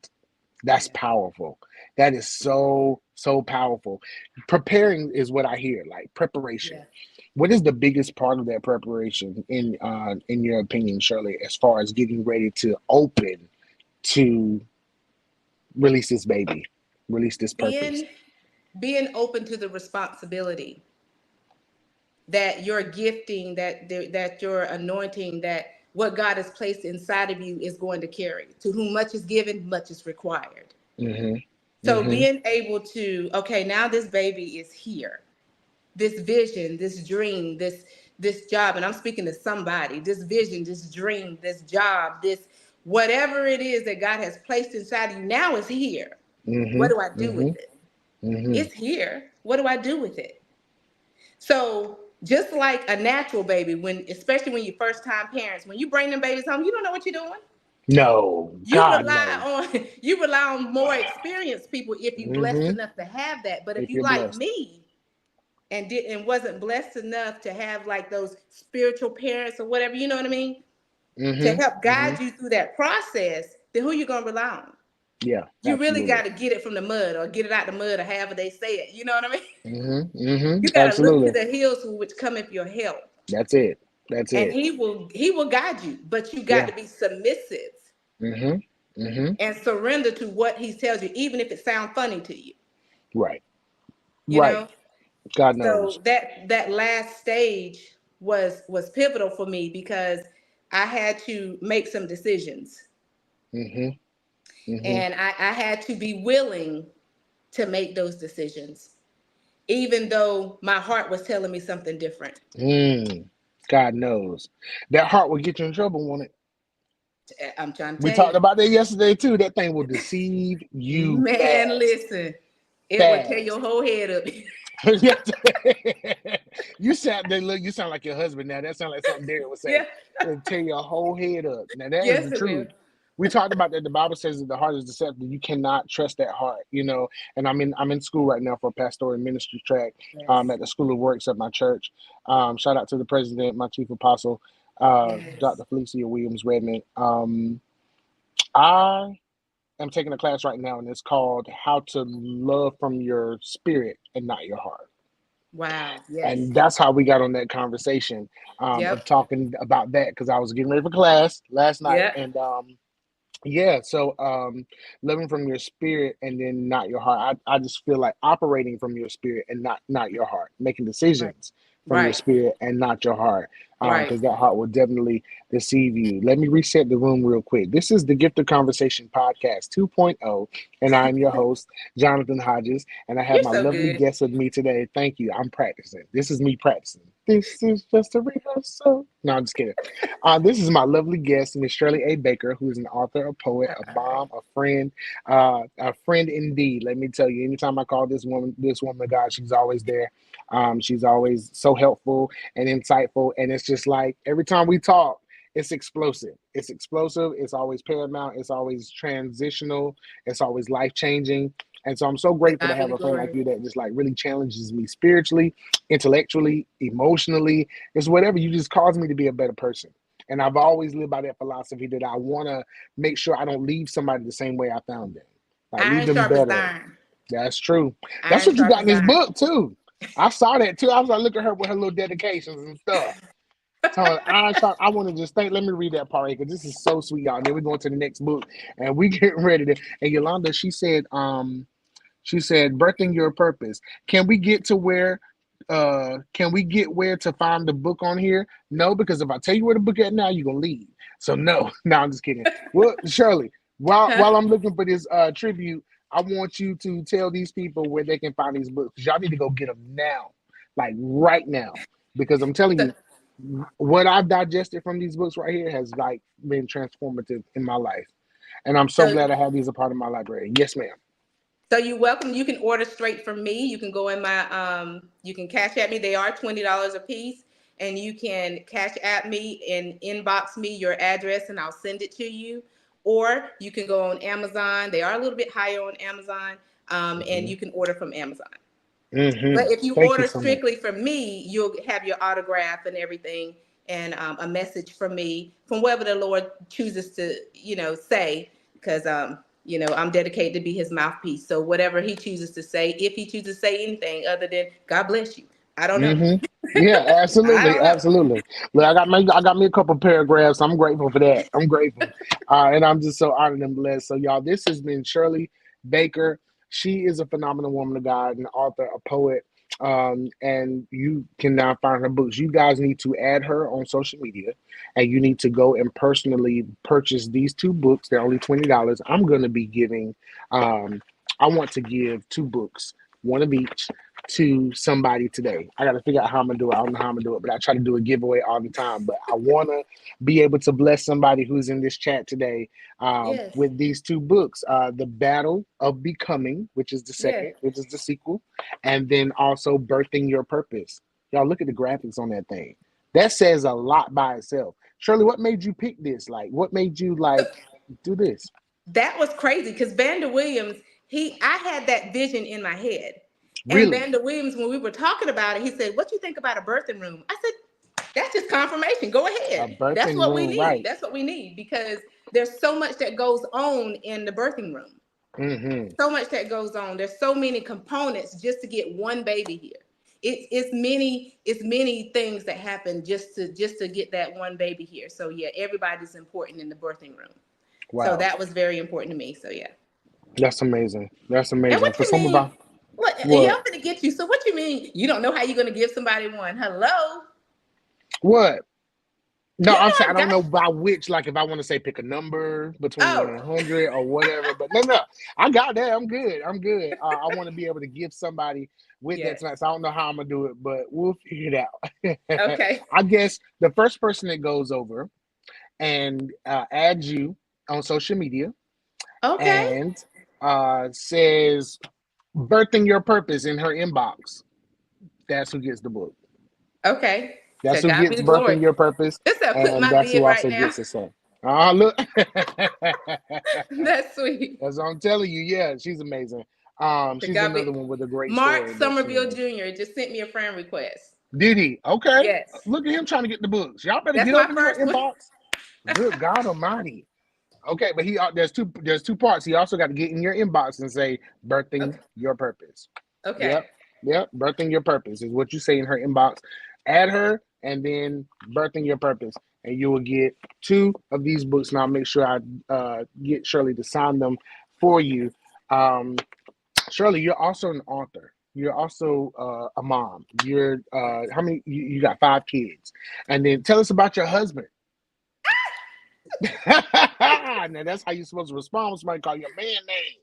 That's Yeah. powerful. That is so, so powerful. Preparing is what I hear, like preparation. Yeah. What is the biggest part of that preparation in your opinion, Shirley, as far as getting ready to open to release this baby, release this purpose? Being being open to the responsibility that your gifting, that your anointing, that what God has placed inside of you is going to carry. To whom much is given, much is required. Mm-hmm. So Mm-hmm. being able to, okay, now this baby is here. This vision, this dream, this job, and I'm speaking to somebody, this vision, this dream, this job, this whatever it is that God has placed inside of you now is here. What do I Mm-hmm. do Mm-hmm. with it? Mm-hmm. It's here. What do I do with it? So just like a natural baby, especially when you first time parents, when you bring them babies home, you don't know what you're doing. No, You God, no. rely you rely on more experienced people if you blessed Mm-hmm. enough to have that. But if If you you're like blessed. me and wasn't blessed enough to have like those spiritual parents or whatever, you know what I mean, to Mm-hmm. help Mm-hmm. guide you through that process, then who you gonna rely on? Yeah, You really absolutely. got to get it from the mud or get it out the mud or however they say it. You know what I mean? You got to look to Absolutely. the hills from which cometh your help. That's it. That's And it. he will guide you, but you got Yeah. to be submissive Mm-hmm. Mm-hmm. and surrender to what he tells you, even if it sounds funny to you. Right. You Right. know? God knows. So that last stage was pivotal for me because I had to make some decisions. Mm-hmm. Mm-hmm. And I had to be willing to make those decisions, even though my heart was telling me something different. Mm. God knows. That heart will get you in trouble, won't it? I'm trying to We tell talked you, about that yesterday too. That thing will deceive you man, fast. listen, it would tear your Fast. whole head up. Yes. You sound they look. You sound like your husband now. That sounds like something Derek would say. Yeah, It'll tear your whole head up. Now that is yes, the it will. truth. We talked about that. The Bible says that the heart is deceptive. You cannot trust that heart. And I'm in school right now for a pastoral ministry track Yes, at the School of Works at my church. Shout out to the president, my chief apostle, yes. Dr. Felicia Williams Redmond. I am taking a class right now, and it's called "How to Love from Your Spirit and Not Your Heart." Wow. Yes. And that's how we got on that conversation of Yep. talking about that because I was getting ready for class last night, Yep. and yeah, so living from your spirit and then not your heart. I just feel like operating from your spirit and not your heart, making Right. decisions from your Right. spirit and not your heart, Right. because that heart will definitely deceive you. Let me reset the room real quick. This is the Gift of Conversation podcast 2.0, and I'm your host, Jonathan Hodges, and I have You're my so lovely good. guest with me today. Thank you. I'm practicing. This is me practicing. This is just a rehearsal. No, I'm just kidding. This is my lovely guest, Miss Shirley A. Baker, who is an author, a poet, All a right. mom, a friend indeed. Let me tell you, anytime I call this woman of God, she's always there. She's always so helpful and insightful, and it's just like every time we talk, it's explosive. It's explosive. It's always paramount. It's always transitional. It's always life changing. And so I'm so To grateful to God be have the a friend like glory. you that just like really challenges me spiritually, intellectually, emotionally. It's whatever. You just cause me to be a better person. And I've always lived by that philosophy that I want to make sure I don't leave somebody the same way I found them. Like leave Iron them sharpens better. iron. That's true. That's Iron what you got in sharpens this iron. book too. I saw that too. I was like, look at her with her little dedications and stuff. So I want to just think. Let me read that part because this is so sweet, y'all. And then we're going to the next book, and we get ready to. And Yolanda, she said, birthing your purpose. Can we get to where can we get where to find the book on here? No, because if I tell you where the book at now, you're gonna leave. So no, no, I'm just kidding. Well, Shirley, Huh? while I'm looking for this tribute, I want you to tell these people where they can find these books. Y'all need to go get them now, like right now, because I'm telling So, you, what I've digested from these books right here has like been transformative in my life, and I'm so so glad I have these a part of my library. Yes, ma'am. So you welcome. You can order straight from me. You can go in my you can cash at me. They are $20 a piece, and you can cash at me and inbox me your address, and I'll send it to you. Or you can go on Amazon. They are a little bit higher on Amazon, and Hmm. you can order from Amazon. Hmm. But if you Thank you order so much. strictly from me, you'll have your autograph and everything, and a message from me from whatever the Lord chooses to, say, because I'm dedicated to be His mouthpiece. So whatever He chooses to say, if He chooses to say anything other than "God bless you," I don't know. Hmm. Yeah, I absolutely, don't know. absolutely. Look, I got me a couple paragraphs. I'm grateful for that. I'm grateful, and I'm just so honored and blessed. So, y'all, this has been Shirley Baker. She is a phenomenal woman of God, an author, a poet, and you can now find her books. You guys need to add her on social media, and you need to go and personally purchase these two books. They're only $20. I'm going to be giving. Um, I want to give two books, one of each to somebody today. I got to figure out how I'm gonna do it. I don't know how I'm gonna do it, but I try to do a giveaway all the time. But I want to be able to bless somebody who's in this chat today Yes, with these two books: "The Battle of Becoming," which is the yes. second, which is the sequel, and then also "Birthing Your Purpose." Y'all look at the graphics on that thing. That says a lot by itself. Shirley, what made you pick this? Like, what made you like do this? That was crazy because Vander Williams, I had that vision in my head. And Really, Vander Williams, when we were talking about it, he said, "What you think about a birthing room?" I said, "That's just confirmation. Go a ahead. That's birthing what we room, need. right? That's what we need because there's so much that goes on in the birthing room." Mm-hmm. So much that goes on. There's so many components just to get one baby here. It's many things that happen just to get that one baby here. So yeah, everybody's important in the birthing room. So Wow. that was very important to me. So yeah. That's amazing. That's And amazing. what For you some of mean? our What? Yeah, what? I'm gonna get you. So what you mean? You don't know how you're gonna give somebody one? Hello? What? No, You I'm saying know I I don't got. know by which, like if I want to say pick a number between 1 Oh, and 100 or whatever, but no, I got that. I'm good. I'm good. I want to be able to give somebody with that yes. tonight. So I don't know how I'm gonna do it, but we'll figure it out. Okay. I guess the first person that goes over and adds you on social media Okay. and says "birthing your purpose" in her inbox, that's who gets the book. Okay. That's To who God be gets the glory. "birthing your purpose," This I put and my that's bid who right also now. gets the song. Ah, look. That's sweet. That's what I'm telling you. Yeah, she's amazing. To She's God be. another one with a great Mark story that she Somerville has. Jr. just sent me a friend request. Did he? Okay. Yes. Look at him trying to get the books. Y'all better That's get my over in her first one. inbox. Good God Almighty. Okay, but there's two parts. He also got to get in your inbox and say "birthing Okay. your purpose." Okay. Yep, yep. "Birthing your purpose" is what you say in her inbox. Add her and then "birthing your purpose," and you will get two of these books. And I'll make sure I get Shirley to sign them for you. Um, Shirley, you're also an author. You're also a mom. You're Yes. how many? You got 5 kids, and then tell us about your husband. Now that's how you're supposed to respond when somebody call you a man name.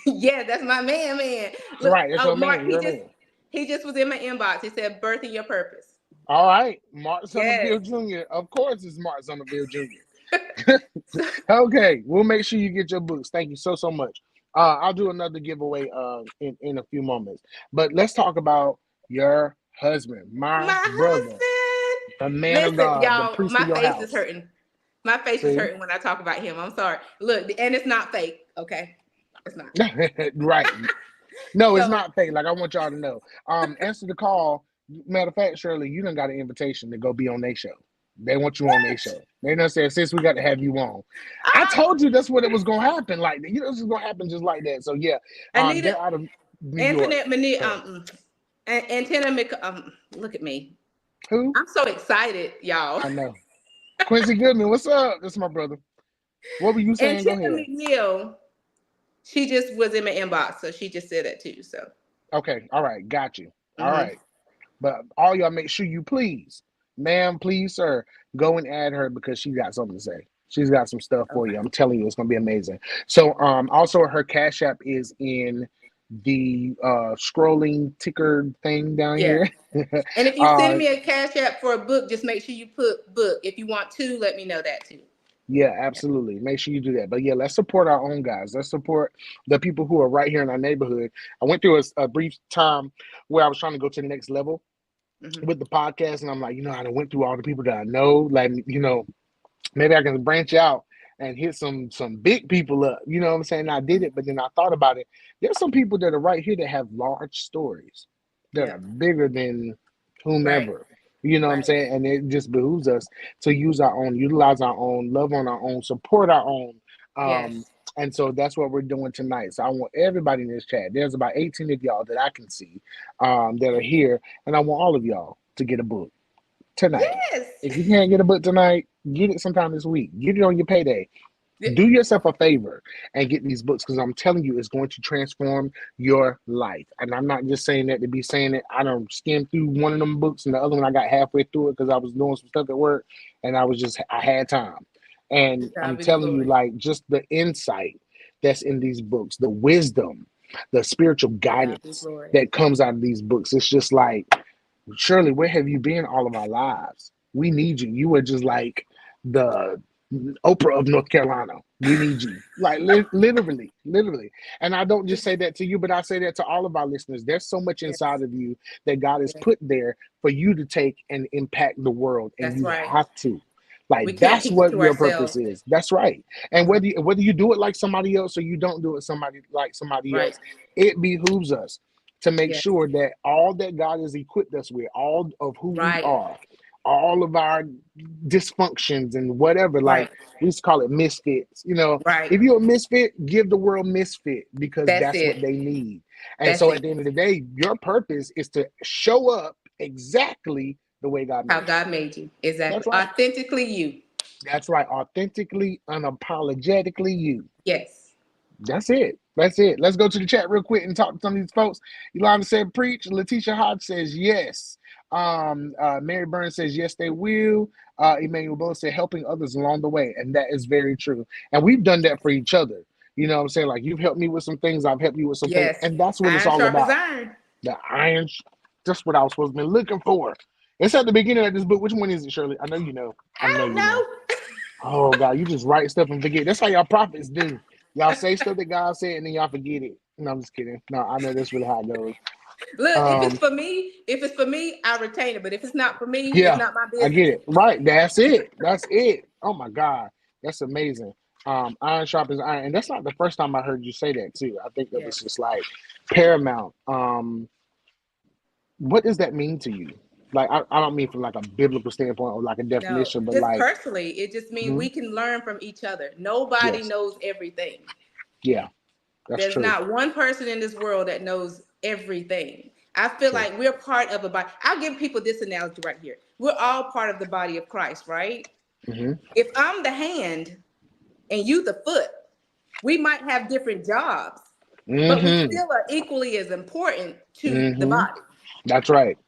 Yeah, that's my man, man. Look, Right, that's oh your Mark, man. he You're a just man. he just was in my inbox. He said, "Birthing your purpose." All right, Mark Yes. Somerville Jr. Of course, it's Mark Somerville Jr. Okay, we'll make sure you get your books. Thank you so much. I'll do another giveaway in a few moments. But let's talk about your husband, my My brother, husband. the man of Listen, God, the y'all, priest of my your face is house. hurting. My face is See, hurting when I talk about him. I'm sorry. Look, and it's not fake. Okay, it's not. right? No, it's So not fake. Like I want y'all to know. Answer the call. Matter of fact, Shirley, you done got an invitation to go be on their show. They want you on their what? show. They done said, "Sis, we got to have you on." I Ah, told you that's what it was gonna happen. Like this is gonna happen just like that. So yeah, Anita, they're out of New York. Antoinette, Mani, So Antenna, look at me. who? I'm so excited, y'all. I know. Quincy Goodman, what's up? That's my brother. What were you saying? Go Antenna ahead. McNeil, she just was in my inbox, so she just said that too. So, Okay, all right, got you. All hmm right. But all y'all make sure you please, ma'am, please, sir, go and add her because she got something to say. She's got some stuff for okay, you. I'm telling you, it's gonna be amazing. So also her Cash App is in the scrolling ticker thing down yeah. here. And if you send uh me a cash app for a book, just make sure you put book. If you want to, let me know that too. yeah, absolutely. Make sure you do that. But yeah, let's support our own guys. Let's support the people who are right here in our neighborhood. I went through a brief time where I was trying to go to the next level Hmm. with the podcast, and I'm like, I went through all the people that I know, like maybe I can branch out and hit some big people up. You know what I'm saying? I did it, but then I thought about it. There's some people that are right here that have large stories that Yeah. are bigger than Right. whomever. You know what I'm Right. saying? And it just behooves us to use our own, utilize our own, love on our own, support our own. Um, Yes. and so that's what we're doing tonight. So I want everybody in this chat. There's about 18 of y'all that I can see that are here, and I want all of y'all to get a book tonight. Yes. If you can't get a book tonight, get it sometime this week. Get it on your payday. Do yourself a favor and get these books because I'm telling you, it's going to transform your life. And I'm not just saying that to be saying it. I don't skim through one of them books and the other one I got halfway through it because I was doing some stuff at work and I had time. To And God I'm be the telling you, glory. like, just the insight that's in these books, the wisdom, the spiritual To God be the guidance glory. that comes out of these books. It's just like, Shirley, where have you been all of our lives? We need you. You are just like the Oprah of North Carolina. We need you. Like literally. And I don't just say that to you, but I say that to all of our listeners. There's so much inside Yes. of you that God has Yes. put there for you to take and impact the world, and That's you right. have to. We Like can't that's keep it what to your purpose ourselves. is. That's right. And Mhm. whether you do it like somebody else or you don't do it somebody Right. else, it behooves us to make Yes. sure that all that God has equipped us with, all of who we Right. are, all of our dysfunctions and whatever. Like Right. we used to call it misfits. Right. If you're a misfit, give the world misfit because That's that's what it. they need. And That's so it. at the end of the day, your purpose is to show up exactly the way God How made you. God made you. Exactly. That's right. Authentically you. That's right. Authentically, unapologetically you. Yes. That's it. That's it. Let's go to the chat real quick and talk to some of these folks. Yolanda said, preach. Letitia Hodge says, yes. Mary Burns says, yes, they will. Emmanuel Bowe said, helping others along the way. And that is very true. And we've done that for each other. You know what I'm saying? Like, you've helped me with some things. I've helped you with some things. Yes. And that's what it's Iron all sharpens about. iron. The iron. That's what I was supposed to be looking for. It's at the beginning of this book. Which one is it, Shirley? I know you know. I know I you know. don't Oh, God, you just write stuff and forget. That's how y'all prophets do. Y'all say stuff that God said and then y'all forget it. No, I'm just kidding. No, I know that's really how it goes. know. Look, Um, if it's for me, I retain it. But if it's not for me, it's yeah, not my I get business. it. Right. That's it. That's it. Oh my God. That's amazing. Iron sharpens iron. And that's not the first time I heard you say that too. I think that Yes. was just like paramount. What does that mean to you? Like I don't mean from like a biblical standpoint or like a No, definition, but just like personally, it just means mhm, we can learn from each other. Nobody yes. knows everything. Yeah, that's There's true. not one person in this world that knows everything. I feel True. like we're part of a body. I'll give people this analogy right here. We're all part of the body of Christ, right? Hmm. If I'm the hand and you the foot, we might have different jobs, but we Hmm. still are equally as important to the Hmm. body. That's right.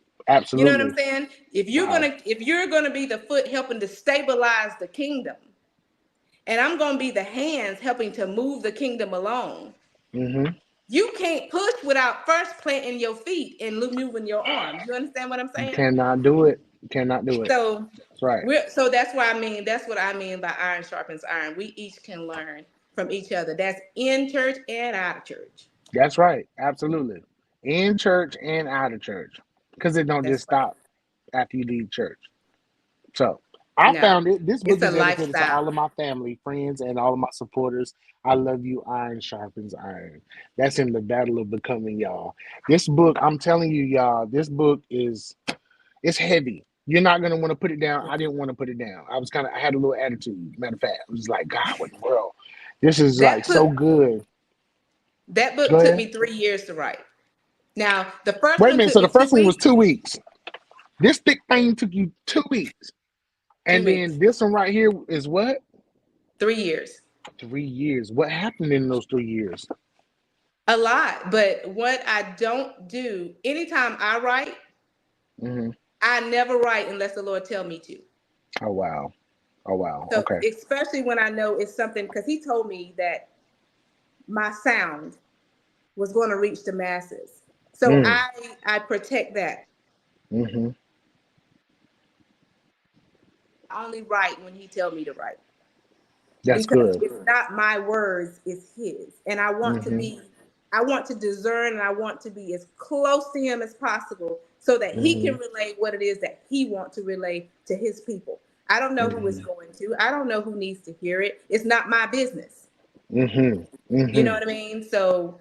You know what I'm Absolutely. saying? If you're Wow. gonna if you're gonna be the foot helping to stabilize the kingdom, and I'm gonna be the hands helping to move the kingdom along, Hmm. you can't push without first planting your feet and moving your arms. You understand what I'm You saying? cannot do it. You cannot do it. So That's right. so that's why I mean that's what I mean by iron sharpens iron. We each can learn from each other. That's in church and out of church. That's right. Absolutely. In church and out of church. Because it don't That's just right. stop after you leave church. So I No, found it. This it's book a is dedicated to lifestyle. all of my family, friends, and all of my supporters. I love you. Iron sharpens iron. That's in the battle of becoming, y'all. This book, I'm telling you, y'all, this book is it's heavy. You're not gonna want to put it down. I didn't want to put it down. I had a little attitude. Matter of fact, I was like, God, what in the world? This is like That so took good. that Go book took ahead. me 3 years to write. Now the first Wait a one minute. took So the me two first one was weeks. 2 weeks. This thick thing took you 2 weeks. Two And then weeks. this one right here is what? 3 years. 3 years. What happened in those 3 years? A lot. But what I don't do, anytime I write, Hmm. I never write unless the Lord tell me to. Oh wow. Oh wow. So Okay. especially when I know it's something, because he told me that my sound was going to reach the masses. So Mm. I protect that. Hmm. I only write when he tell me to write. That's Because good. it's not my words, it's his. And Hmm. I want to discern and I want to be as close to him as possible so that he Hmm. can relay what it is that he wants to relay to his people. I don't know who it's Hmm. going to. I don't know who needs to hear it. It's not my business. Hmm. You know Hmm. what I mean? So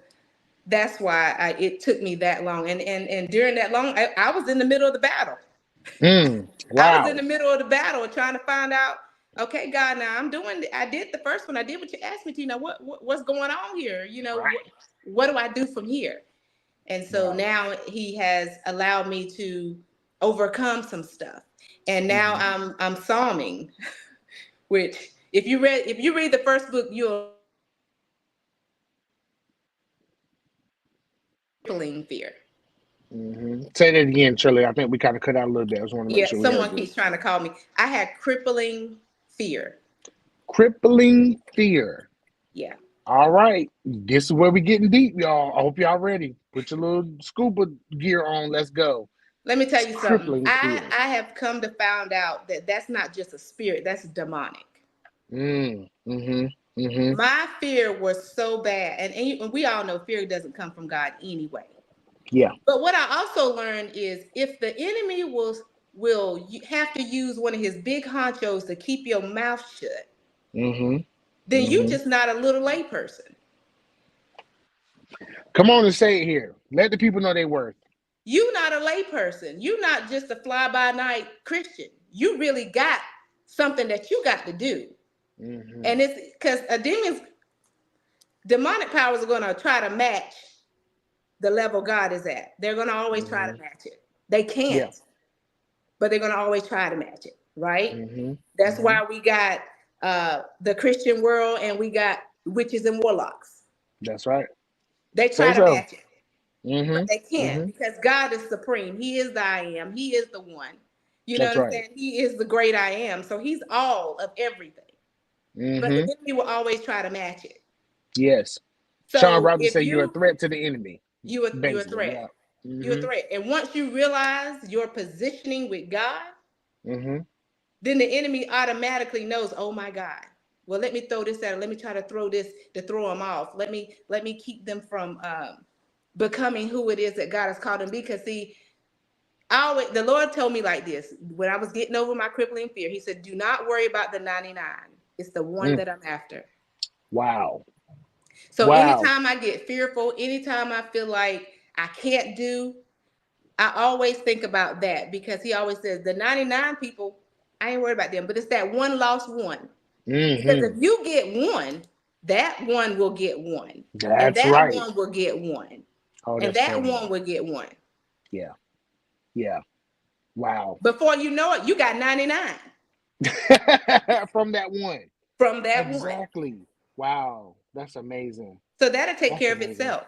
that's why it took me that long. And during that long, I was in the middle of the battle. Mm. I was in Wow. the middle of the battle trying to find out, okay, God, now I did the first one. I did what you asked me to. Now what's going on here? Right. What do I do from here? And so Wow. now he has allowed me to overcome some stuff. And now Hmm. I'm psalming, which if you read the first book, you'll crippling fear. Hmm. Say that again, Shirley. I think we kind of cut out a little bit. I just want to make Yeah, sure we heard someone you. keeps trying to call me. I had crippling fear. Crippling fear. Yeah. All right. This is where we getting deep, y'all. I hope y'all ready. Put your little scuba gear on. Let's go. Let me tell It's you something. crippling I fear. I have come to find out that that's not just a spirit, that's demonic. Mm. Hmm. Hmm. My fear was so bad, and we all know fear doesn't come from God anyway. Yeah. But what I also learned is if the enemy will have to use one of his big honchos to keep your mouth shut, Hmm. then you Hmm. just not a little lay person. Come on and say it here. Let the people know they worth. You not a layperson. You not just a fly-by-night Christian. You really got something that you got to do. Mm-hmm. And it's because a demonic powers are going to try to match the level God is at. They're going to always try to match it. They can't, Yeah. but they're going to always try to match it, right? Mm-hmm. That's Mm-hmm. why we got the Christian world and we got witches and warlocks. That's right. They Say try to so. match it, but they Mm-hmm. can't Mm-hmm. because God is supreme. He is the I am. He is the one. You know That's what I'm right. saying? He is the great I am. So he's all of everything. But the Mm-hmm. enemy will always try to match it. Yes. Sean So Rogers if say you're a threat to the enemy. you're a Basically, threat. yeah. You're a Mm-hmm. threat. And once you realize your positioning with God, Mm-hmm. then the enemy automatically knows, oh my God. Well, let me throw this at him. Let me try to throw this to throw them off. Let me keep them from becoming who it is that God has called them. Because see, the Lord told me like this when I was getting over my crippling fear. He said, "Do not worry about the 99. It's the one Mm. that I'm after." Wow. So Wow. anytime I get fearful, anytime I feel like I can't do, I always think about that because He always says the 99 people, I ain't worried about them, but it's that one lost one. Because if Mm-hmm. you get one, that one will get one, and That's that right. one will get one, Oh, and that's that crazy. one will get one. Yeah. Yeah. Wow. Before you know it, you got 99 From that one. from that one. Exactly. Wow. That's amazing. So that'll take That's care of amazing. itself.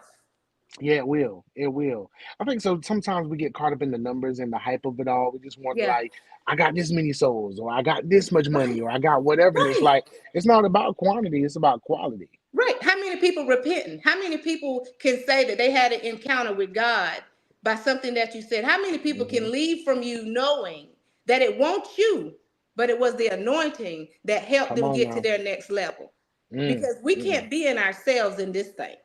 Yeah, it will. It will. I think so. Sometimes we get caught up in the numbers and the hype of it all. We just want Yeah. like, I got this many souls, or I got this much money, Right. or I got whatever. And it's Right. like, it's not about quantity, it's about quality. Right. How many people repenting? How many people can say that they had an encounter with God by something that you said? How many people Hmm. can leave from you knowing that it won't you, but it was the anointing that helped Come them on get to now. their next level? Mm, Because we mm. can't be in ourselves in this thing.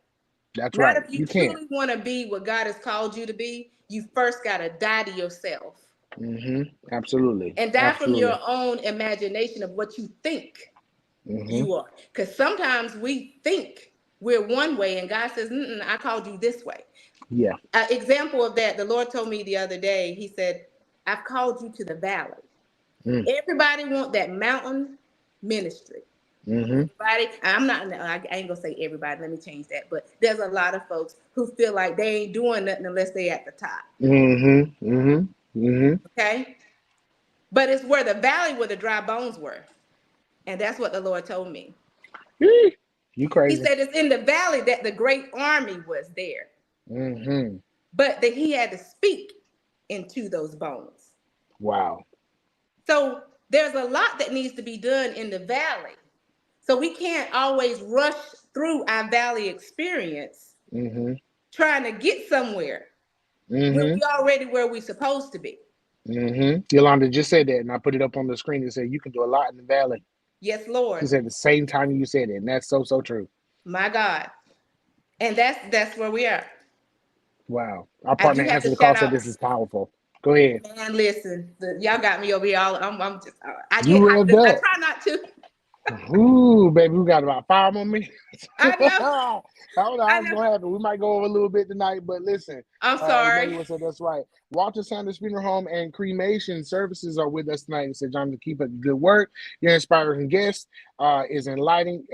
That's Not right. if you You can't. truly want to be what God has called you to be. You first got to die to yourself Hmm. Absolutely. and die from your Absolutely. own imagination of what you think Hmm. you are. Because sometimes we think we're one way, and God says, mm-mm, I called you this way. Yeah. An example of that, the Lord told me the other day, He said, I've called you to the valley. Mm. Everybody want that mountain ministry. Hmm. Everybody, I ain't gonna say everybody, let me change that. But there's a lot of folks who feel like they ain't doing nothing unless they at the top. Hmm. Hmm. Hmm. Okay? But it's where the valley where the dry bones were. And that's what the Lord told me. You He crazy. said it's in the valley that the great army was there, Hmm. but that he had to speak into those bones. Wow. So there's a lot that needs to be done in the valley. So we can't always rush through our valley experience Hmm. trying to get somewhere when Hmm. we already where we supposed to be. Yolanda just said that, and I put it up on the screen and said, you can do a lot in the valley. Yes, She Lord. said the same time you said it, and that's so, so true. My God. And that's where we are. Wow. Our I do partner have to answered the call, shout said out. this is powerful. Go ahead. Man, listen, y'all got me over here. I'm just, I You get hyped revved up. I up. try not to. Ooh, baby, we got about 5 more minutes. I know. I don't know I how it's know. gonna happen. We might go over a little bit tonight, but listen, I'm Emmanuel sorry. said that's right. Walter Sanders Funeral Home and Cremation Services are with us tonight. He said, John, to keep up the good work. Your inspiring guest is enlightening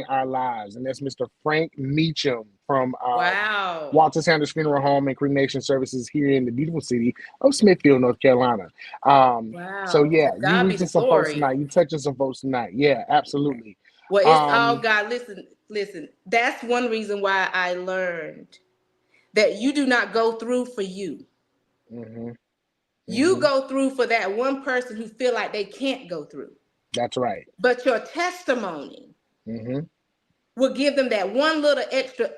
our lives. And that's Mr. Frank Meacham from Wow. Walter Sanders Funeral Home and Cremation Services here in the beautiful city of Smithfield, North Carolina. So Wow. yeah, To you God be reaching the some folks glory. tonight. You touching some folks tonight. Yeah, absolutely. Well, it's all Um, God. Listen. That's one reason why I learned that you do not go through for you. mhm, You mhm. go through for that one person who feel like they can't go through. That's right. But your testimony Mhm, will give them that one little extra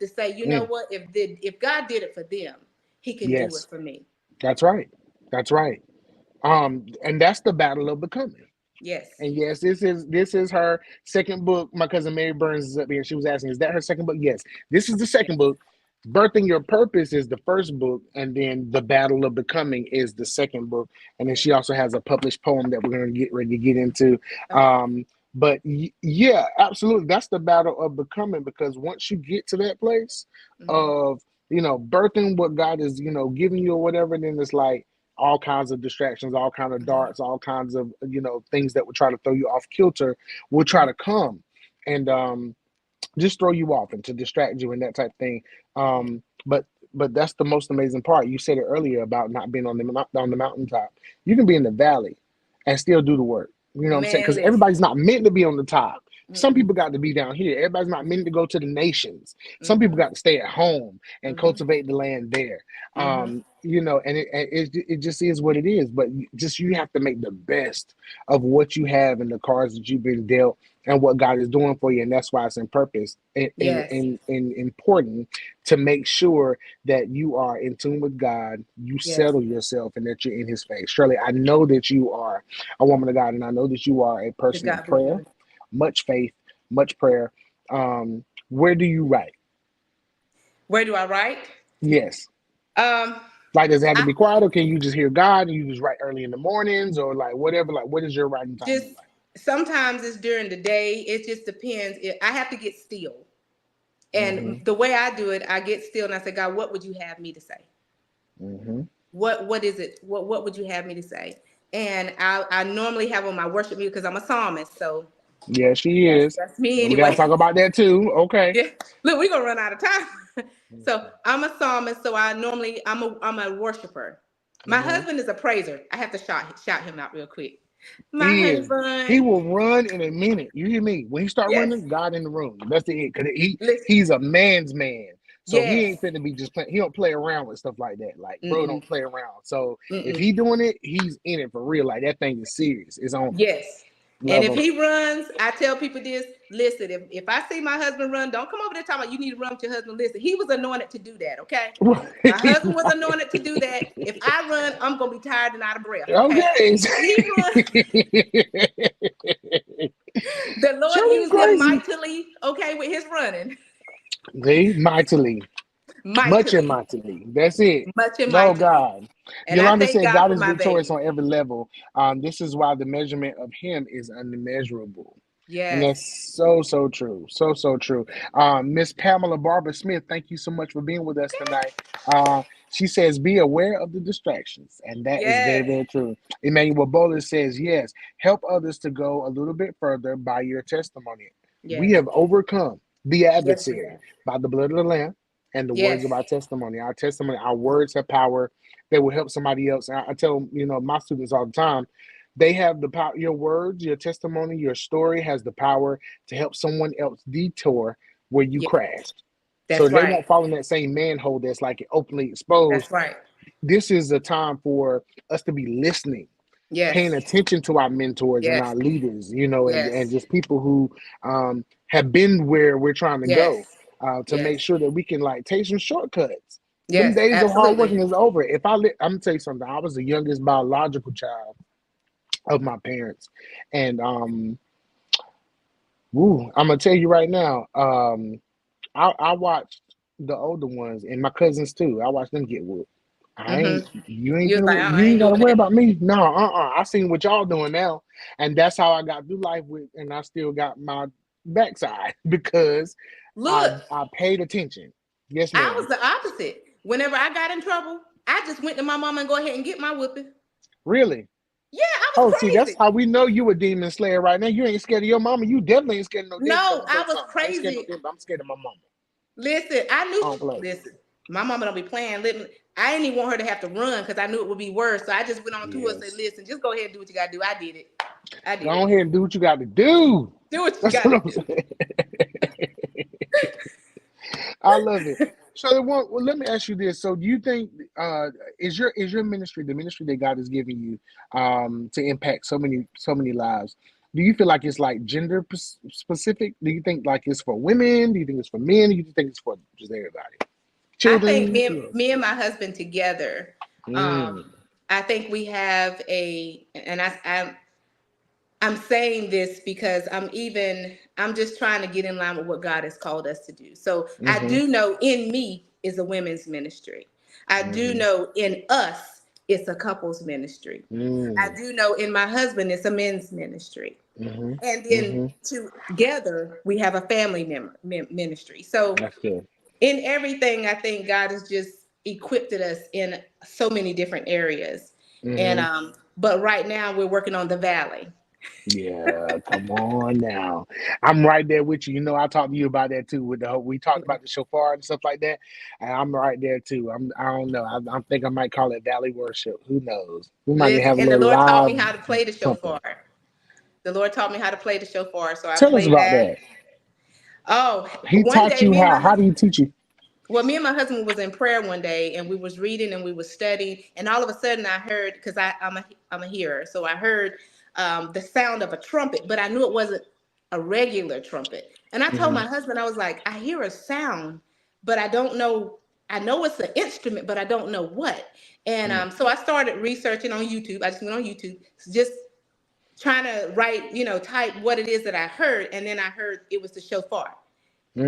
to say, you know mm, what? If God did it for them, He can do it yes, for me. that's right. That's right. And that's the battle of becoming. Yes. And yes, this is her second book. My cousin Mary Burns is up here. She was asking, "Is that her second book?" Yes, this is the second book. Birthing Your Purpose is the first book, and then The Battle of Becoming is the second book. And then she also has a published poem that we're going to get ready to get into. Okay. But yeah, absolutely, that's the battle of becoming, because once you get to that place Hmm. of birthing what God is, giving you or whatever, then it's like all kinds of distractions, all kinds of darts, all kinds of, things that would try to throw you off kilter will try to come and just throw you off and to distract you and that type of thing. But that's the most amazing part. You said it earlier about not being on the mountaintop. You can be in the valley and still do the work. You know what I'm saying? Man, Because listen. everybody's not meant to be on the top. Some Mm-mm. people got to be down here. Everybody's not meant to go to the nations. Some people Mm-hmm. got to stay at home and Mm-hmm. cultivate the land there. Mm-hmm. And it just is what it is. But just you have to make the best of what you have and the cards that you've been dealt and what God is doing for you. And that's why it's in purpose Yes. and important to make sure that you are in tune with God, you Yes. settle yourself, and that you're in His face. Shirley, I know that you are a woman of God, and I know that you are a To person of God be the prayer, glory. much faith, much prayer. Where do you write? Where do I write? Yes. Um, Like, does it have to I be quiet, or can you just hear God and you just write early in the mornings, or like whatever? Like, what does your writing time just look like? sometimes it's during the day. It just depends. I have to get still. Mm-hmm. And the way I do it, I get still and I say, God, what would you have me to say? Mm-hmm. What is it? What would you have me to say? And I normally have on my worship music because I'm a psalmist. So Yeah, she is. that's me We gotta anyway. talk about that too. Okay. Yeah. Look, we're gonna run out of time. So Mm-hmm. I'm a psalmist, so I'm a worshiper. My Mm-hmm. husband is a praiser. I have to shout him out real quick. My He is. He husband. will run in a minute. You hear me? When he start Yes. running, God in the room. That's it. Cause Listen. he's a man's man. So he Yes. ain't finna be just playing. He don't play around with stuff like that. Like bro, Mm-mm. don't play around. So if Mm-mm. he doing it, he's in it for real. Like that thing is serious. It's on. Yes. And Love if him. he runs, I tell people this. Listen, if I see my husband run, don't come over there talking about you need to run with your husband. Listen, he was anointed to do that. Okay. My husband was anointed to do that. If I run, I'm gonna be tired and out of breath. Okay. Okay. If he run, the Lord Shirley used him crazy. mightily. Okay, with his running, They mightily. Much and mightily, mightily. That's it. much and No mightily. God. And I Yolanda thank said God God for is my victorious baby. on every level. This is why the measurement of him is unmeasurable. And Yes. that's so, so true. So, so true. Miss Pamela Barbara Smith, thank you so much for being with us tonight. She says, be aware of the distractions. And that is very, Yes. very true. Emmanuel Bolas says, yes, help others to go a little bit further by your testimony. We Yes. have overcome the Yes, we adversary have. by the blood of the Lamb and the words Yes. of our testimony. Our testimony, our words have power that will help somebody else. And I tell my students all the time, they have the power. Your words, your testimony, your story has the power to help someone else detour where you Yeah. crashed, so That's they right. won't fall in that same manhole that's like openly exposed. That's right. This is a time for us to be listening, paying Yes. attention to our mentors and Yes. our leaders, and Yes. just people who have been where we're trying to go, Yes. to make Yes. sure that we can like take some shortcuts. Them Yes. days of hard Absolutely. working is over. I'm gonna tell you something. I was the youngest biological child of my parents, and I'm gonna tell you right now. I watched the older ones and my cousins too. I watched them get whooped. Mm-hmm. You ain't You was like, finna, I you ain't ain't gotta doing worry that. about me. No, I seen what y'all doing now, and that's how I got through life with, and I still got my backside because Look, I paid attention. Yes, I ma'am. was the opposite. Whenever I got in trouble, I just went to my mama and go ahead and get my whipping. Really? Yeah, I Oh, was see, that's crazy. how we know you a demon slayer right now. You ain't scared of your mama. You definitely ain't scared of no demons. I'm No, gonna tell I you was something. I ain't scared of crazy. no demons. I'm scared of my mama. Listen, I I knew. don't play. Listen, my mama don't be playing. I didn't even want her to have to run because I knew it would be worse. So I just went on to her and said, Yes. "Listen, just go ahead and do what you gotta do." I did it. I Go did on it. ahead and do what you got to do. Do what you That's gotta what I'm do. saying. I love it. So, let me ask you this. So, do you think is your ministry the ministry that God has given you to impact so many lives? Do you feel like it's like gender specific? Do you think like it's for women? Do you think it's for men? Do you think it's for just everybody? I think Children? me and my husband together. Mm, Um, I think we have and I'm saying this because I'm just trying to get in line with what God has called us to do. So I mm-hmm, do know in me is a women's ministry. I do mm-hmm, know in us it's a couples ministry. I mm, do know in my husband it's a men's ministry. mm-hmm, And then mm-hmm. together we have a family ministry. So That's good. in everything, I think God has just equipped us in so many different areas. And Hmm. but right now we're working on the valley. Yeah, come on now. I'm right there with you. You know, I talked to you about that too. With the whole, we talked about the shofar and stuff like that, and I'm right there too. I don't know. I think I might call it valley worship. Who knows? We might even Listen, have a and the little Lord taught live me how to play the something. shofar. The Lord taught me how to play the shofar, so I Tell us play about that. that. Oh, He one taught day you me and how? my How do he teach you? well, me and my husband was in prayer one day, and we was reading and we was studying, and all of a sudden I heard, because I'm a hearer, so I heard the sound of a trumpet, but I knew it wasn't a regular trumpet. And I told Hmm. my husband, I was like, I hear a sound, but I don't know. I know it's an instrument, but I don't know what. And so I started researching on YouTube. I just went on YouTube, just trying to write, type what it is that I heard, and then I heard it was the shofar.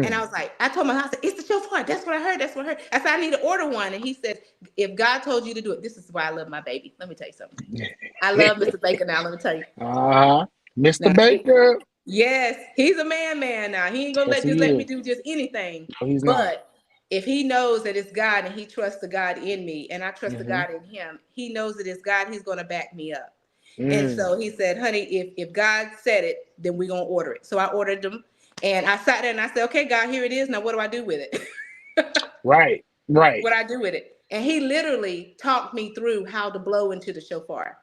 And I Mm. was like, I told my husband, I said, it's the shofar. That's what I heard. That's what I heard. I said, I need to order one. And he said, if God told you to do it, this is why I love my baby. Let me tell you something. I love Mr. Baker now. Let me tell you. Uh-huh. Mr. Now, Baker. yes, he's a man now. He ain't gonna Yes, just he let me is. do just anything. No, he's not. But if he knows that it's God and he trusts the God in me and I trust the Hmm. God in him, he knows that it's God, he's gonna back me up. And Mm. so he said, honey, if God said it, then we're gonna order it. So I ordered them and I sat there and I said, okay, God, here it is. Now what do I do with it? Right. Right. What I do with it? And he literally talked me through how to blow into the shofar.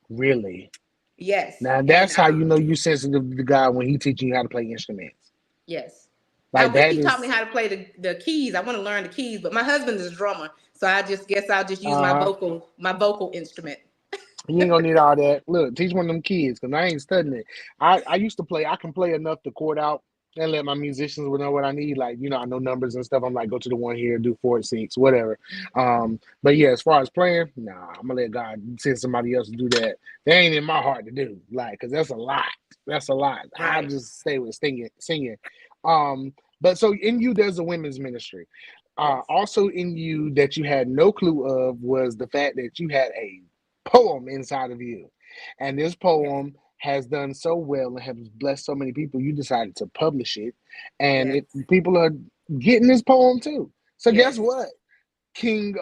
Really. Yes. Now And that's how you know you sensitive to God when He teaching you how to play instruments. yes. I Like wish that he taught me is. how to play the keys. I want to learn the keys, but my husband is a drummer, so I just guess I'll just use Uh-huh. my vocal instrument. You ain't gonna need all that. Look, teach one of them kids, because I ain't studying it. I used to play. I can play enough to chord out and let my musicians know what I need. Like, I know numbers and stuff. I'm like, go to the one here, do 4 6, whatever. But yeah, as far as playing, nah, I'm gonna let God send somebody else to do that. That ain't in my heart to do. Like, cause that's a lot. That's a lot. I Right. just stay with singing. But so in you, there's a women's ministry. Yes. Also in you that you had no clue of was the fact that you had a poem inside of you. And this Yes. poem has done so well and has blessed so many people, you decided to publish it. And Yes. it people are getting this poem too. So guess Yes. what? King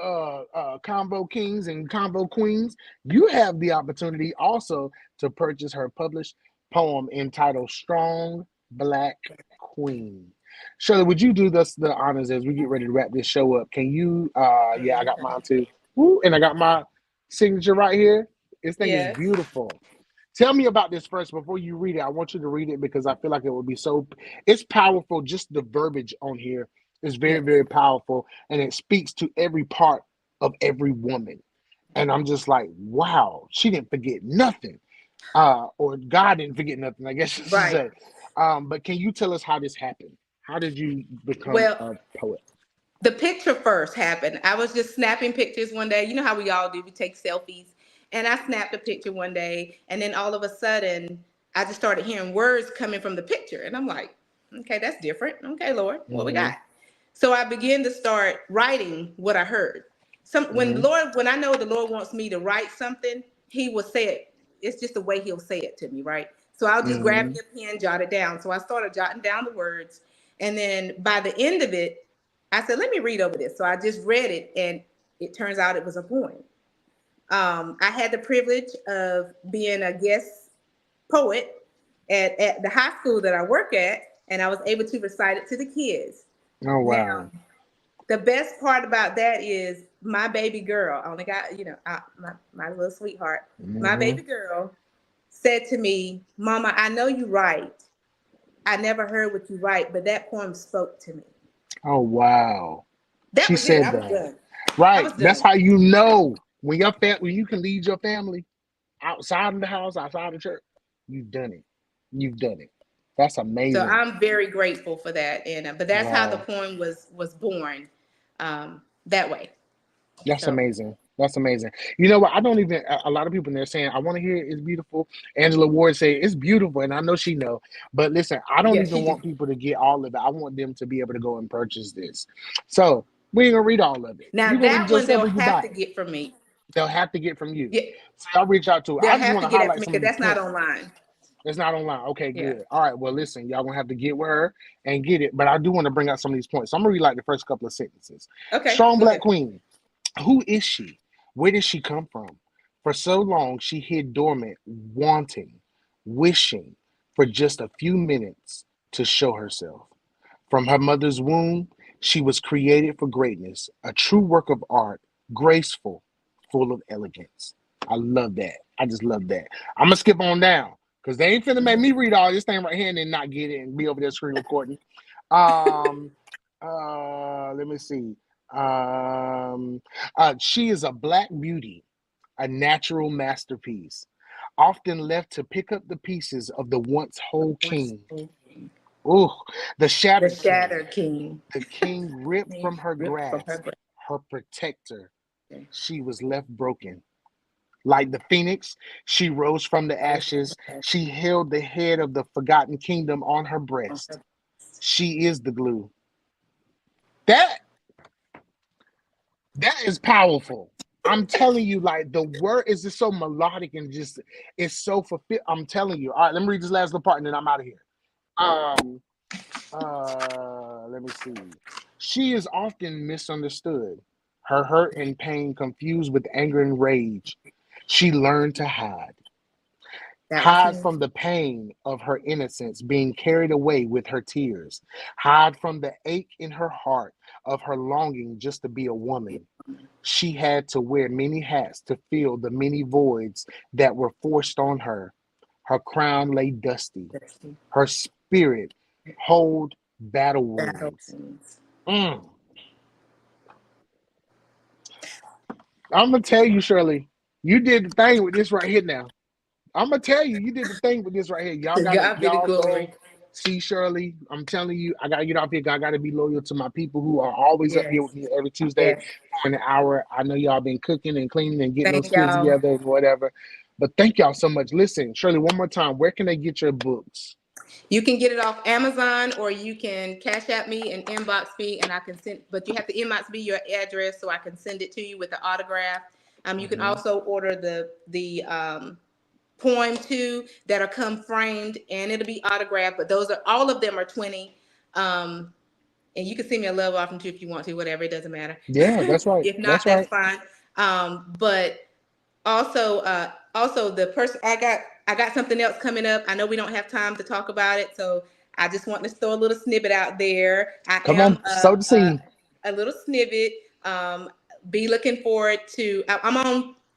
Convo Kings and Convo Queens, you have the opportunity also to purchase her published poem entitled Strong Black Queen. Shirley, would you do the honors as we get ready to wrap this show up? Can you yeah, I got mine too. Woo, and I got my signature right here. This thing is Yes. beautiful. Tell me about this first before you read it. I want you to read it because I feel like it would be so. It's powerful. Just the verbiage on here is very, Yes. very powerful, and it speaks to every part of every woman. And I'm just like, wow, she didn't forget nothing, or God didn't forget nothing. I guess you should Right. say. But can you tell us how this happened? How did you become Well, a poet? the picture first happened. I was just snapping pictures one day. You know how we all do, we take selfies. And I snapped a picture one day, and then all of a sudden, I just started hearing words coming from the picture. And I'm like, okay, that's different. Okay, Lord, what we Mm-hmm. got? So I began to start writing what I heard. Mm-hmm. When I know the Lord wants me to write something, He will say it. It's just the way He'll say it to me, right? So I'll just grab Mm-hmm. me a pen, jot it down. So I started jotting down the words, and then by the end of it, I said, let me read over this. So I just read it, and it turns out it was a poem. I had the privilege of being a guest poet at the high school that I work at, and I was able to recite it to the kids. Oh Now, wow. the best part about that is my baby girl, I only got, my little sweetheart, my Mm-hmm. baby girl said to me, Mama, I know you write. I never heard what you write, but that poem spoke to me. Oh wow. That She was it. said I was that. done. I Right. was That's done. how you know when when you can lead your family outside of the house, outside of church. You've done it. You've done it. That's So amazing. I'm very grateful for that. And but that's how the Wow. poem was born, that way. That's So amazing. That's amazing. You know what? I don't even. A lot of people in there saying, "I want to hear it. It's beautiful." Angela Ward say it's beautiful, and I know she know. But listen, I don't yeah, even she do. want people to get all of it. I want them to be able to go and purchase this. So we ain't gonna read all of it. Now You're gonna read it that one yourself they'll when you have buy to it. get from me. They'll have to get from you. Yeah, So I'll reach out to her. they'll I just have want to to get that highlight from me some of because these that's not points. online. It's not online. Okay, Yeah. good. All right. Well, listen, y'all gonna have to get with her and get it. But I do want to bring out some of these points. So I'm gonna read like the first couple of sentences. Okay, Strong go Black ahead. Queen. Who is she? Where did she come from? For so long, she hid dormant, wanting, wishing for just a few minutes to show herself. From her mother's womb, she was created for greatness, a true work of art, graceful, full of elegance. I love that. I just love that. I'm gonna skip on down because they ain't finna make me read all this thing right here and then not get it and be over there screen recording. Um, Let me see. Um, she is a black beauty, a natural masterpiece, often left to pick up the pieces of the once whole king. Ooh, the The shattered king, Shatter King. the king ripped from her Ripped from her grasp, grave. her protector. She was left broken. Like the phoenix, she rose from the ashes. She held the head of the forgotten kingdom on her breast. She is the glue. That that is powerful. I'm telling you, like the word is just so melodic and just it's so fulfilled. I'm telling you. All right, let me read this last little part and then I'm out of here. Um, Let me see. She is often misunderstood. Her hurt and pain confused with anger and rage. She learned to hide. That was Hide me. from the pain of her innocence being carried away with her tears. Hide from the ache in her heart of her longing just to be a woman. She had to wear many hats to fill the many voids that were forced on her. Her crown lay dusty. Her spirit hold battle Battle wounds. Wounds. Mm. I'm gonna tell you, Shirley, you did the thing with this right here now. I'm gonna tell you, you did the thing with this right here. To God be the Y'all go glory. see Shirley. I'm telling you, I gotta get off here. I gotta be loyal to my people who are always up here Yes. with me every Tuesday Yes. for an hour. I know y'all been cooking and cleaning and getting those Thank kids y'all. together and whatever. But thank y'all so much. Listen, Shirley, one more time, where can they get your books? You can get it off Amazon or you can cash at me and inbox me and I can send, but you have to inbox me your address so I can send it to you with the autograph. You can Mm-hmm. also order the poem too that are come framed and it'll be autographed, but those are all of them are 20. And you can send me a love offering too if you want to, whatever, it doesn't matter. Yeah, that's right. If not, That's that's right. fine. But also the person I got something else coming up. I know we don't have time to talk about it, so I just want to throw a little snippet out there. I Come am on, sow the seed. a little snippet. Be looking forward to.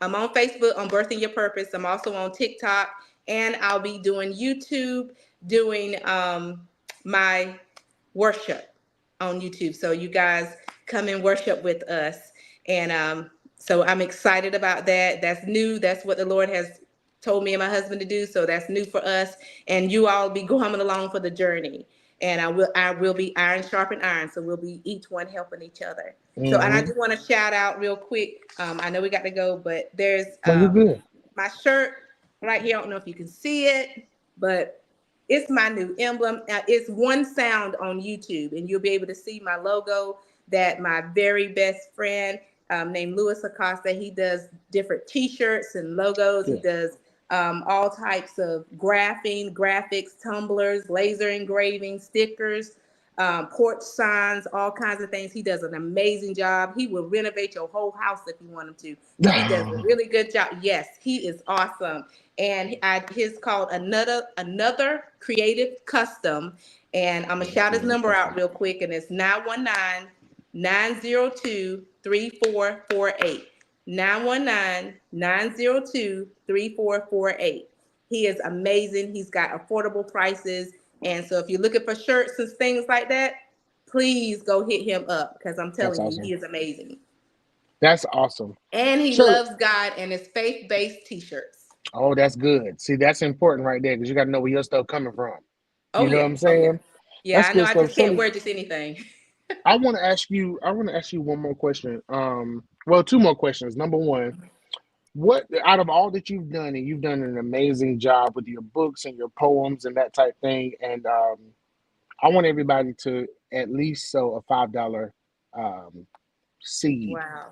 I'm on Facebook on Birthing Your Purpose. I'm also on TikTok, and I'll be doing YouTube, doing my worship on YouTube. So you guys come and worship with us. And so I'm excited about that. That's new. That's what the Lord has told me and my husband to do. So that's new for us. And you all be coming along for the journey. And I will be iron sharpen iron. So we'll be each one helping each other. So, and I Mm-hmm. do want to shout out real quick. I know we got to go, but there's No, you're good. my shirt right here. I don't know if you can see it, but it's my new emblem. It's One Sound on YouTube, and you'll be able to see my logo that my very best friend named Louis Acosta, he does different T-shirts and logos. He Good. does all types of graphing, graphics, tumblers, laser engraving, stickers, porch signs, all kinds of things. He does an amazing job. He will renovate your whole house if you want him to. So he does a really good job. Yes, he is awesome. And his called another creative custom. And I'm gonna shout his number out real quick, and it's 919-902-3448. 919-902-3448. He is amazing. He's got affordable prices. And so if you're looking for shirts and things like that, please go hit him up because I'm That's telling you, awesome. he is amazing. That's awesome. And he Shirley, loves God and his faith-based t-shirts. oh, that's good. See, that's important right there because you got to know where your stuff coming from. Oh You know what yeah. I'm Oh yeah. saying? Yeah, That's I know good I stuff. just can't Shirley, wear just anything. I want to ask you. I want to ask you one more question. Well, two more questions. Number one, what out of all that you've done, and you've done an amazing job with your books and your poems and that type thing, and I want everybody to at least sow a $5 um, seed Wow.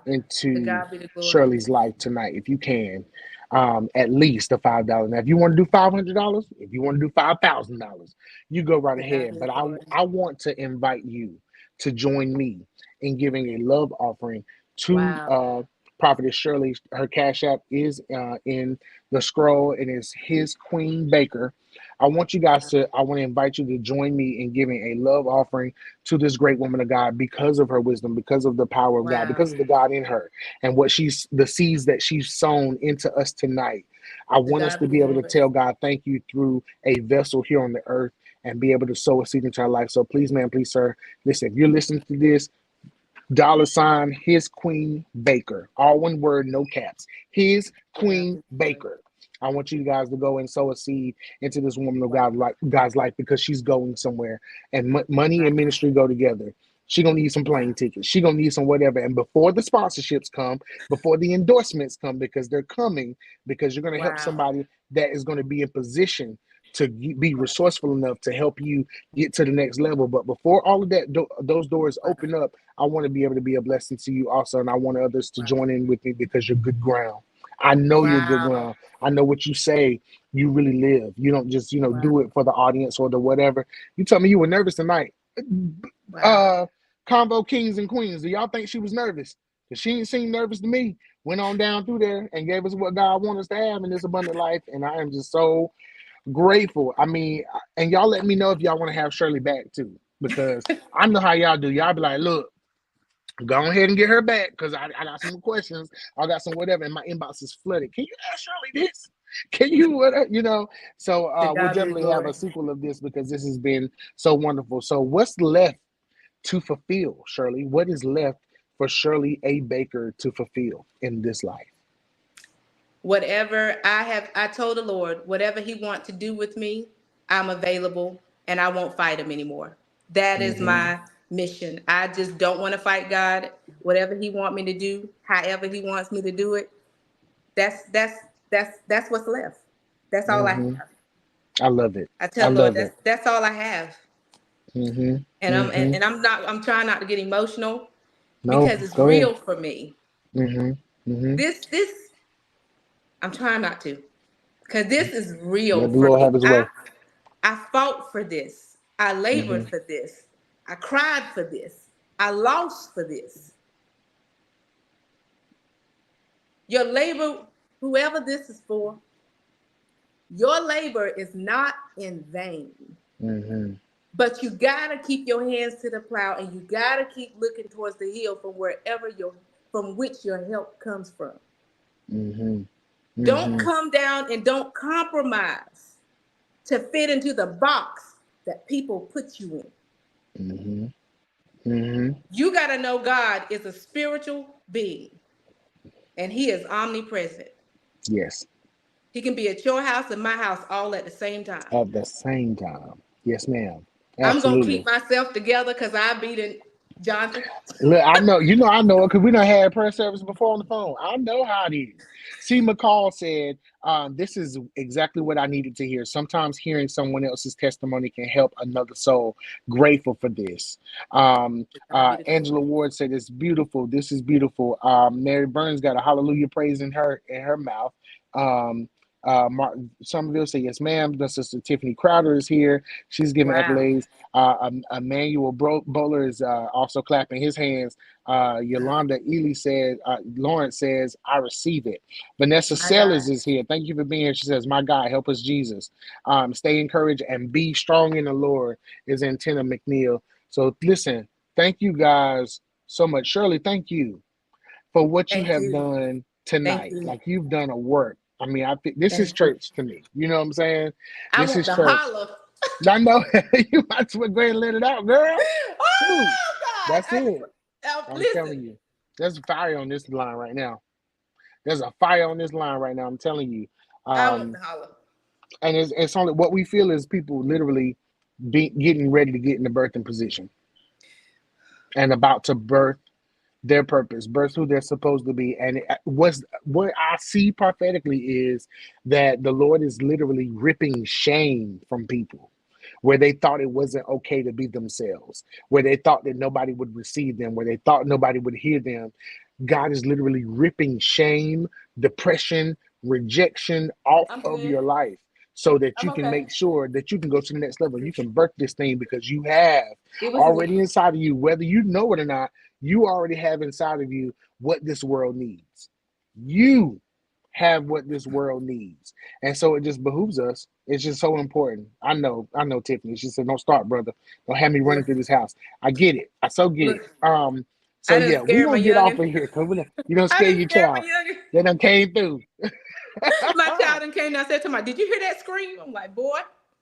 To into God be the glory. Shirley's life tonight, if you can. at least the $5. Now, if you want to do $500, if you want to do $5,000, you go right To God ahead. be the But glory. I want to invite you to join me in giving a love offering to Wow. Prophetess Shirley. Her cash app is in the scroll, and it's His Queen Baker. I want to invite you to join me in giving a love offering to this great woman of God because of her wisdom, because of the power of God, Wow. because of the God in her, and the seeds that she's sown into us tonight. I To want us God to be the be able to glory. tell God thank you through a vessel here on the earth and be able to sow a seed into our life. So please, man, please, sir, listen, if you're listening to this, $ His Queen Baker, all one word, no caps, His To God Queen be the glory. Baker. I want you guys to go and sow a seed into this woman of God, like God's life, because she's going somewhere, and money Wow. and ministry go together. She gonna need some Wow. plane tickets. She gonna need some whatever. And before the sponsorships come, before the endorsements come, because they're coming, because you're gonna help Wow. somebody that is gonna be in position to be resourceful enough to help you get to the next level. But before all of that, those doors Wow. open up, I want to be able to be a blessing to you also, and I want others to Wow. join in with me because you're good ground. I know you're good Wow. ground. I know what you say. You really live. You don't just Wow. do it for the audience or the whatever. You tell me you were nervous tonight. Wow. Uh, Convo Kings and Queens. Do y'all think she was nervous? Because she didn't seem nervous to me. Went on down through there and gave us what God wants us to have in this abundant life, and I am just so grateful. I mean, and y'all let me know if y'all want to have Shirley back too, because I know how y'all do. Y'all be like, look, go ahead and get her back because I got some questions. I got some whatever, and my inbox is flooded. Can you ask Shirley this? Can you whatever? So To we'll God be the definitely have glory. a sequel of this because this has been so wonderful. So what's left to fulfill, Shirley? What is left for Shirley A. Baker to fulfill in this life? Whatever I told the Lord, whatever He wants to do with me, I'm available and I won't fight Him anymore. That is Mm-hmm. my mission. I just don't want to fight God. Whatever He wants me to do, however He wants me to do it, that's that's that's what's left. That's all I Mm-hmm. have. I love it. I I tell Lord, love that's it. that's all I have. Mm-hmm. And Mm-hmm. I'm trying not to get emotional No, because it's go ahead. real for me. Mm-hmm. Mm-hmm. This I'm trying not to because this is real Let the for Lord me. have his way. I fought for this. I Mm-hmm. labored for this. I cried for this. I lost for this. Your labor, whoever this is for, your labor is not in vain. Mm-hmm. But you gotta keep your hands to the plow and you gotta keep looking towards the hill from which your help comes from. Mm-hmm. Don't Mm-hmm. come down and don't compromise to fit into the box that people put you in. Mm-hmm. Mm-hmm. You got to know God is a spiritual being and He is omnipresent. Yes. He can be at your house and my house all at the same time. At the same time. Yes, ma'am. I'm going to Absolutely. keep myself together because I beat it, Jonathan. Look, I know, I know it because we done had prayer service before on the phone. I know how it is. See, McCall said, this is exactly what I needed to hear. Sometimes hearing someone else's testimony can help another soul. Grateful for this. To God be the Angela glory. Ward said, it's beautiful. This is beautiful. Mary Burns got a hallelujah praise in her mouth. Um, Martin Somerville said, yes, ma'am. The sister Tiffany Crowder is here. She's giving Wow. accolades. Emmanuel Bowler is also clapping his hands. Yolanda Ely said, Lawrence says, I receive it. Vanessa My God. Sellers is here. Thank you for being here. She says, my God, help us, Jesus. Stay encouraged and be strong in the Lord is Antenna McNeil. So listen, thank you guys so much. Shirley, thank you for what you Thank have you. done Thank tonight. you. Like you've done a work. I mean, I think this is Thank you. church to me. You know what I'm saying? I This want is to church. holler. I know you might as well go ahead and let it out, girl. Shoot, Oh, God. that's it. I'm Listen, telling you, there's a fire on this line right now. There's a fire on this line right now. I'm telling you, I want um, to holler. and it's only what we feel is people literally getting ready to get in the birthing position and about to birth their purpose, birth who they're supposed to be. And what I see prophetically is that the Lord is literally ripping shame from people where they thought it wasn't okay to be themselves, where they thought that nobody would receive them, where they thought nobody would hear them. God is literally ripping shame, depression, rejection off I'm of good. your life so that I'm you can okay. make sure that you can go to the next level. You can birth this thing because you have It was already inside of you, whether you know it or not, you already have inside of you what this world needs. You have what this world needs. And so it just behooves us. It's just so important. I know Tiffany. She said, don't start, brother. Don't have me running look, through this house. I get it. I so get it. look. So I done yeah, we're scared my gonna get off youngin. of here because you don't I scare done your scared my child. youngin. They done came through. My child and came down and said to me, "Did you hear that scream?" I'm like, "Boy."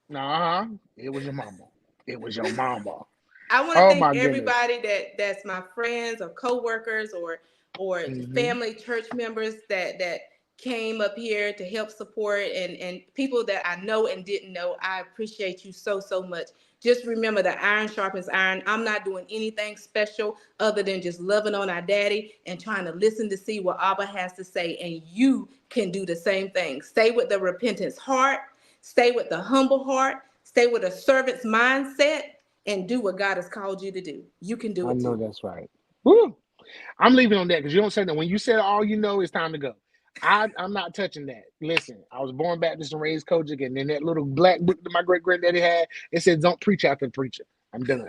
Nah, it was your mama. It was your mama. I want to Oh thank my goodness. everybody that's my friends or coworkers or Hmm. family church members that came up here to help support and people that I know and didn't know. I appreciate you so much. Just remember that iron sharpens iron. I'm not doing anything special other than just loving on our daddy and trying to listen to see what Abba has to say. And you can do the same thing. Stay with the repentance heart, stay with the humble heart, stay with a servant's mindset, and do what God has called you to do. You can do I it know too. that's right. Woo. I'm leaving on that because you don't say that. When you said all you know, it's time to go. I'm not touching that. Listen, I was born Baptist and raised Kojic, and then that little black book that my great granddaddy had, it said, "Don't preach after the preacher." I'm done.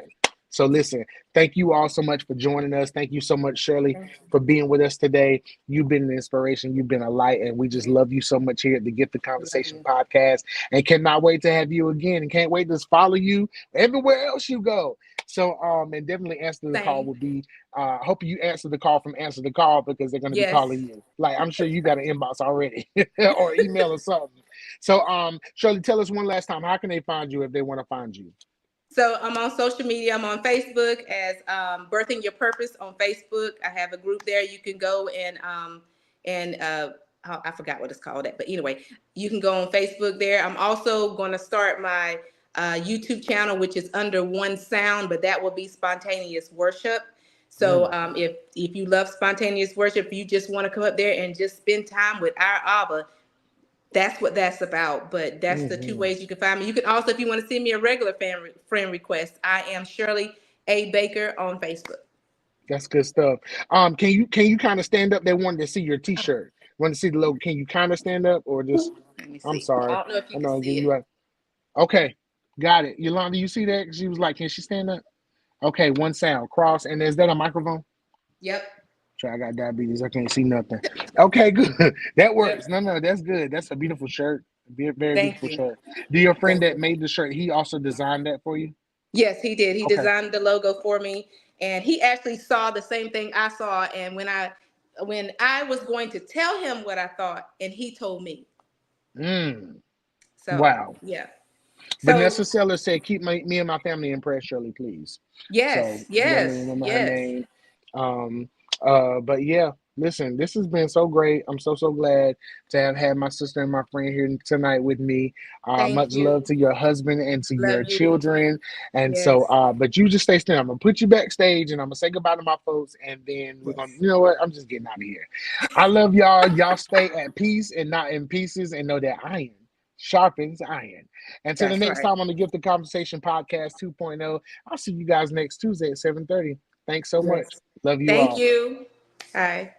So listen, thank you all so much for joining us. Thank you so much, Shirley, for being with us today. You've been an inspiration. You've been a light, and we just love you so much here at the Gift of Love Conversation you. podcast, and cannot wait to have you again, and can't wait to follow you everywhere else you go. So, and definitely answer the call Same. will be. Hope you answer the call from Answer the Call because they're going to be Yes. calling you. Like I'm sure you got an inbox already or email or something. So, Shirley, tell us one last time. How can they find you if they want to find you? So I'm on social media. I'm on Facebook as Birthing Your Purpose on Facebook. I have a group there. You can go and I forgot what it's called at, but anyway, you can go on Facebook there. I'm also going to start my YouTube channel, which is under One Sound, but that will be Spontaneous Worship. So Mm. if you love spontaneous worship, you just want to come up there and just spend time with our Abba, that's what that's about. But that's the two Mm-hmm. ways you can find me. You can also, if you want to send me a regular friend request, I am Shirley A. Baker on Facebook. That's good stuff. Can you kind of stand up? They wanted to see your T-shirt. Want to see the logo? Can you kind of stand up or just? Let me I'm see. I sorry. don't know if you I can know I give see you it. a. Okay, got it. Yolanda, you see that? She was like, "Can she stand up?" Okay, One Sound cross, and is that a microphone? Yep. Sure, I got diabetes. I can't see nothing. Okay, good. That Yep. works. No, that's good. That's a beautiful shirt. Very Thank beautiful you. shirt. Do your friend Thank that you. made the shirt, he also designed that for you? Yes, he did. He Okay. designed the logo for me, and he actually saw the same thing I saw. And when I was going to tell him what I thought, and he told me. Mm, So wow. yeah. So Vanessa Sellers said, "Keep me and my family in prayer, Shirley, please." So yes, definitely yes, remember her yes. name. Um, but yeah, listen, this has been so great. I'm so glad to have had my sister and my friend here tonight with me. Thank Much love you. to your husband and to your Love you. children. And so, Yes. but you just stay still. I'm gonna put you backstage and I'm gonna say goodbye to my folks, and then we're gonna, Yes. you know what? I'm just getting out of here. I love y'all. Y'all stay at peace and not in pieces, and know that iron sharpens iron. Until the That's next right. time on the Gift of Conversation podcast 2.0, I'll see you guys next Tuesday at 7:30. Thanks so much. Yes. Love you Thank all. you. All right.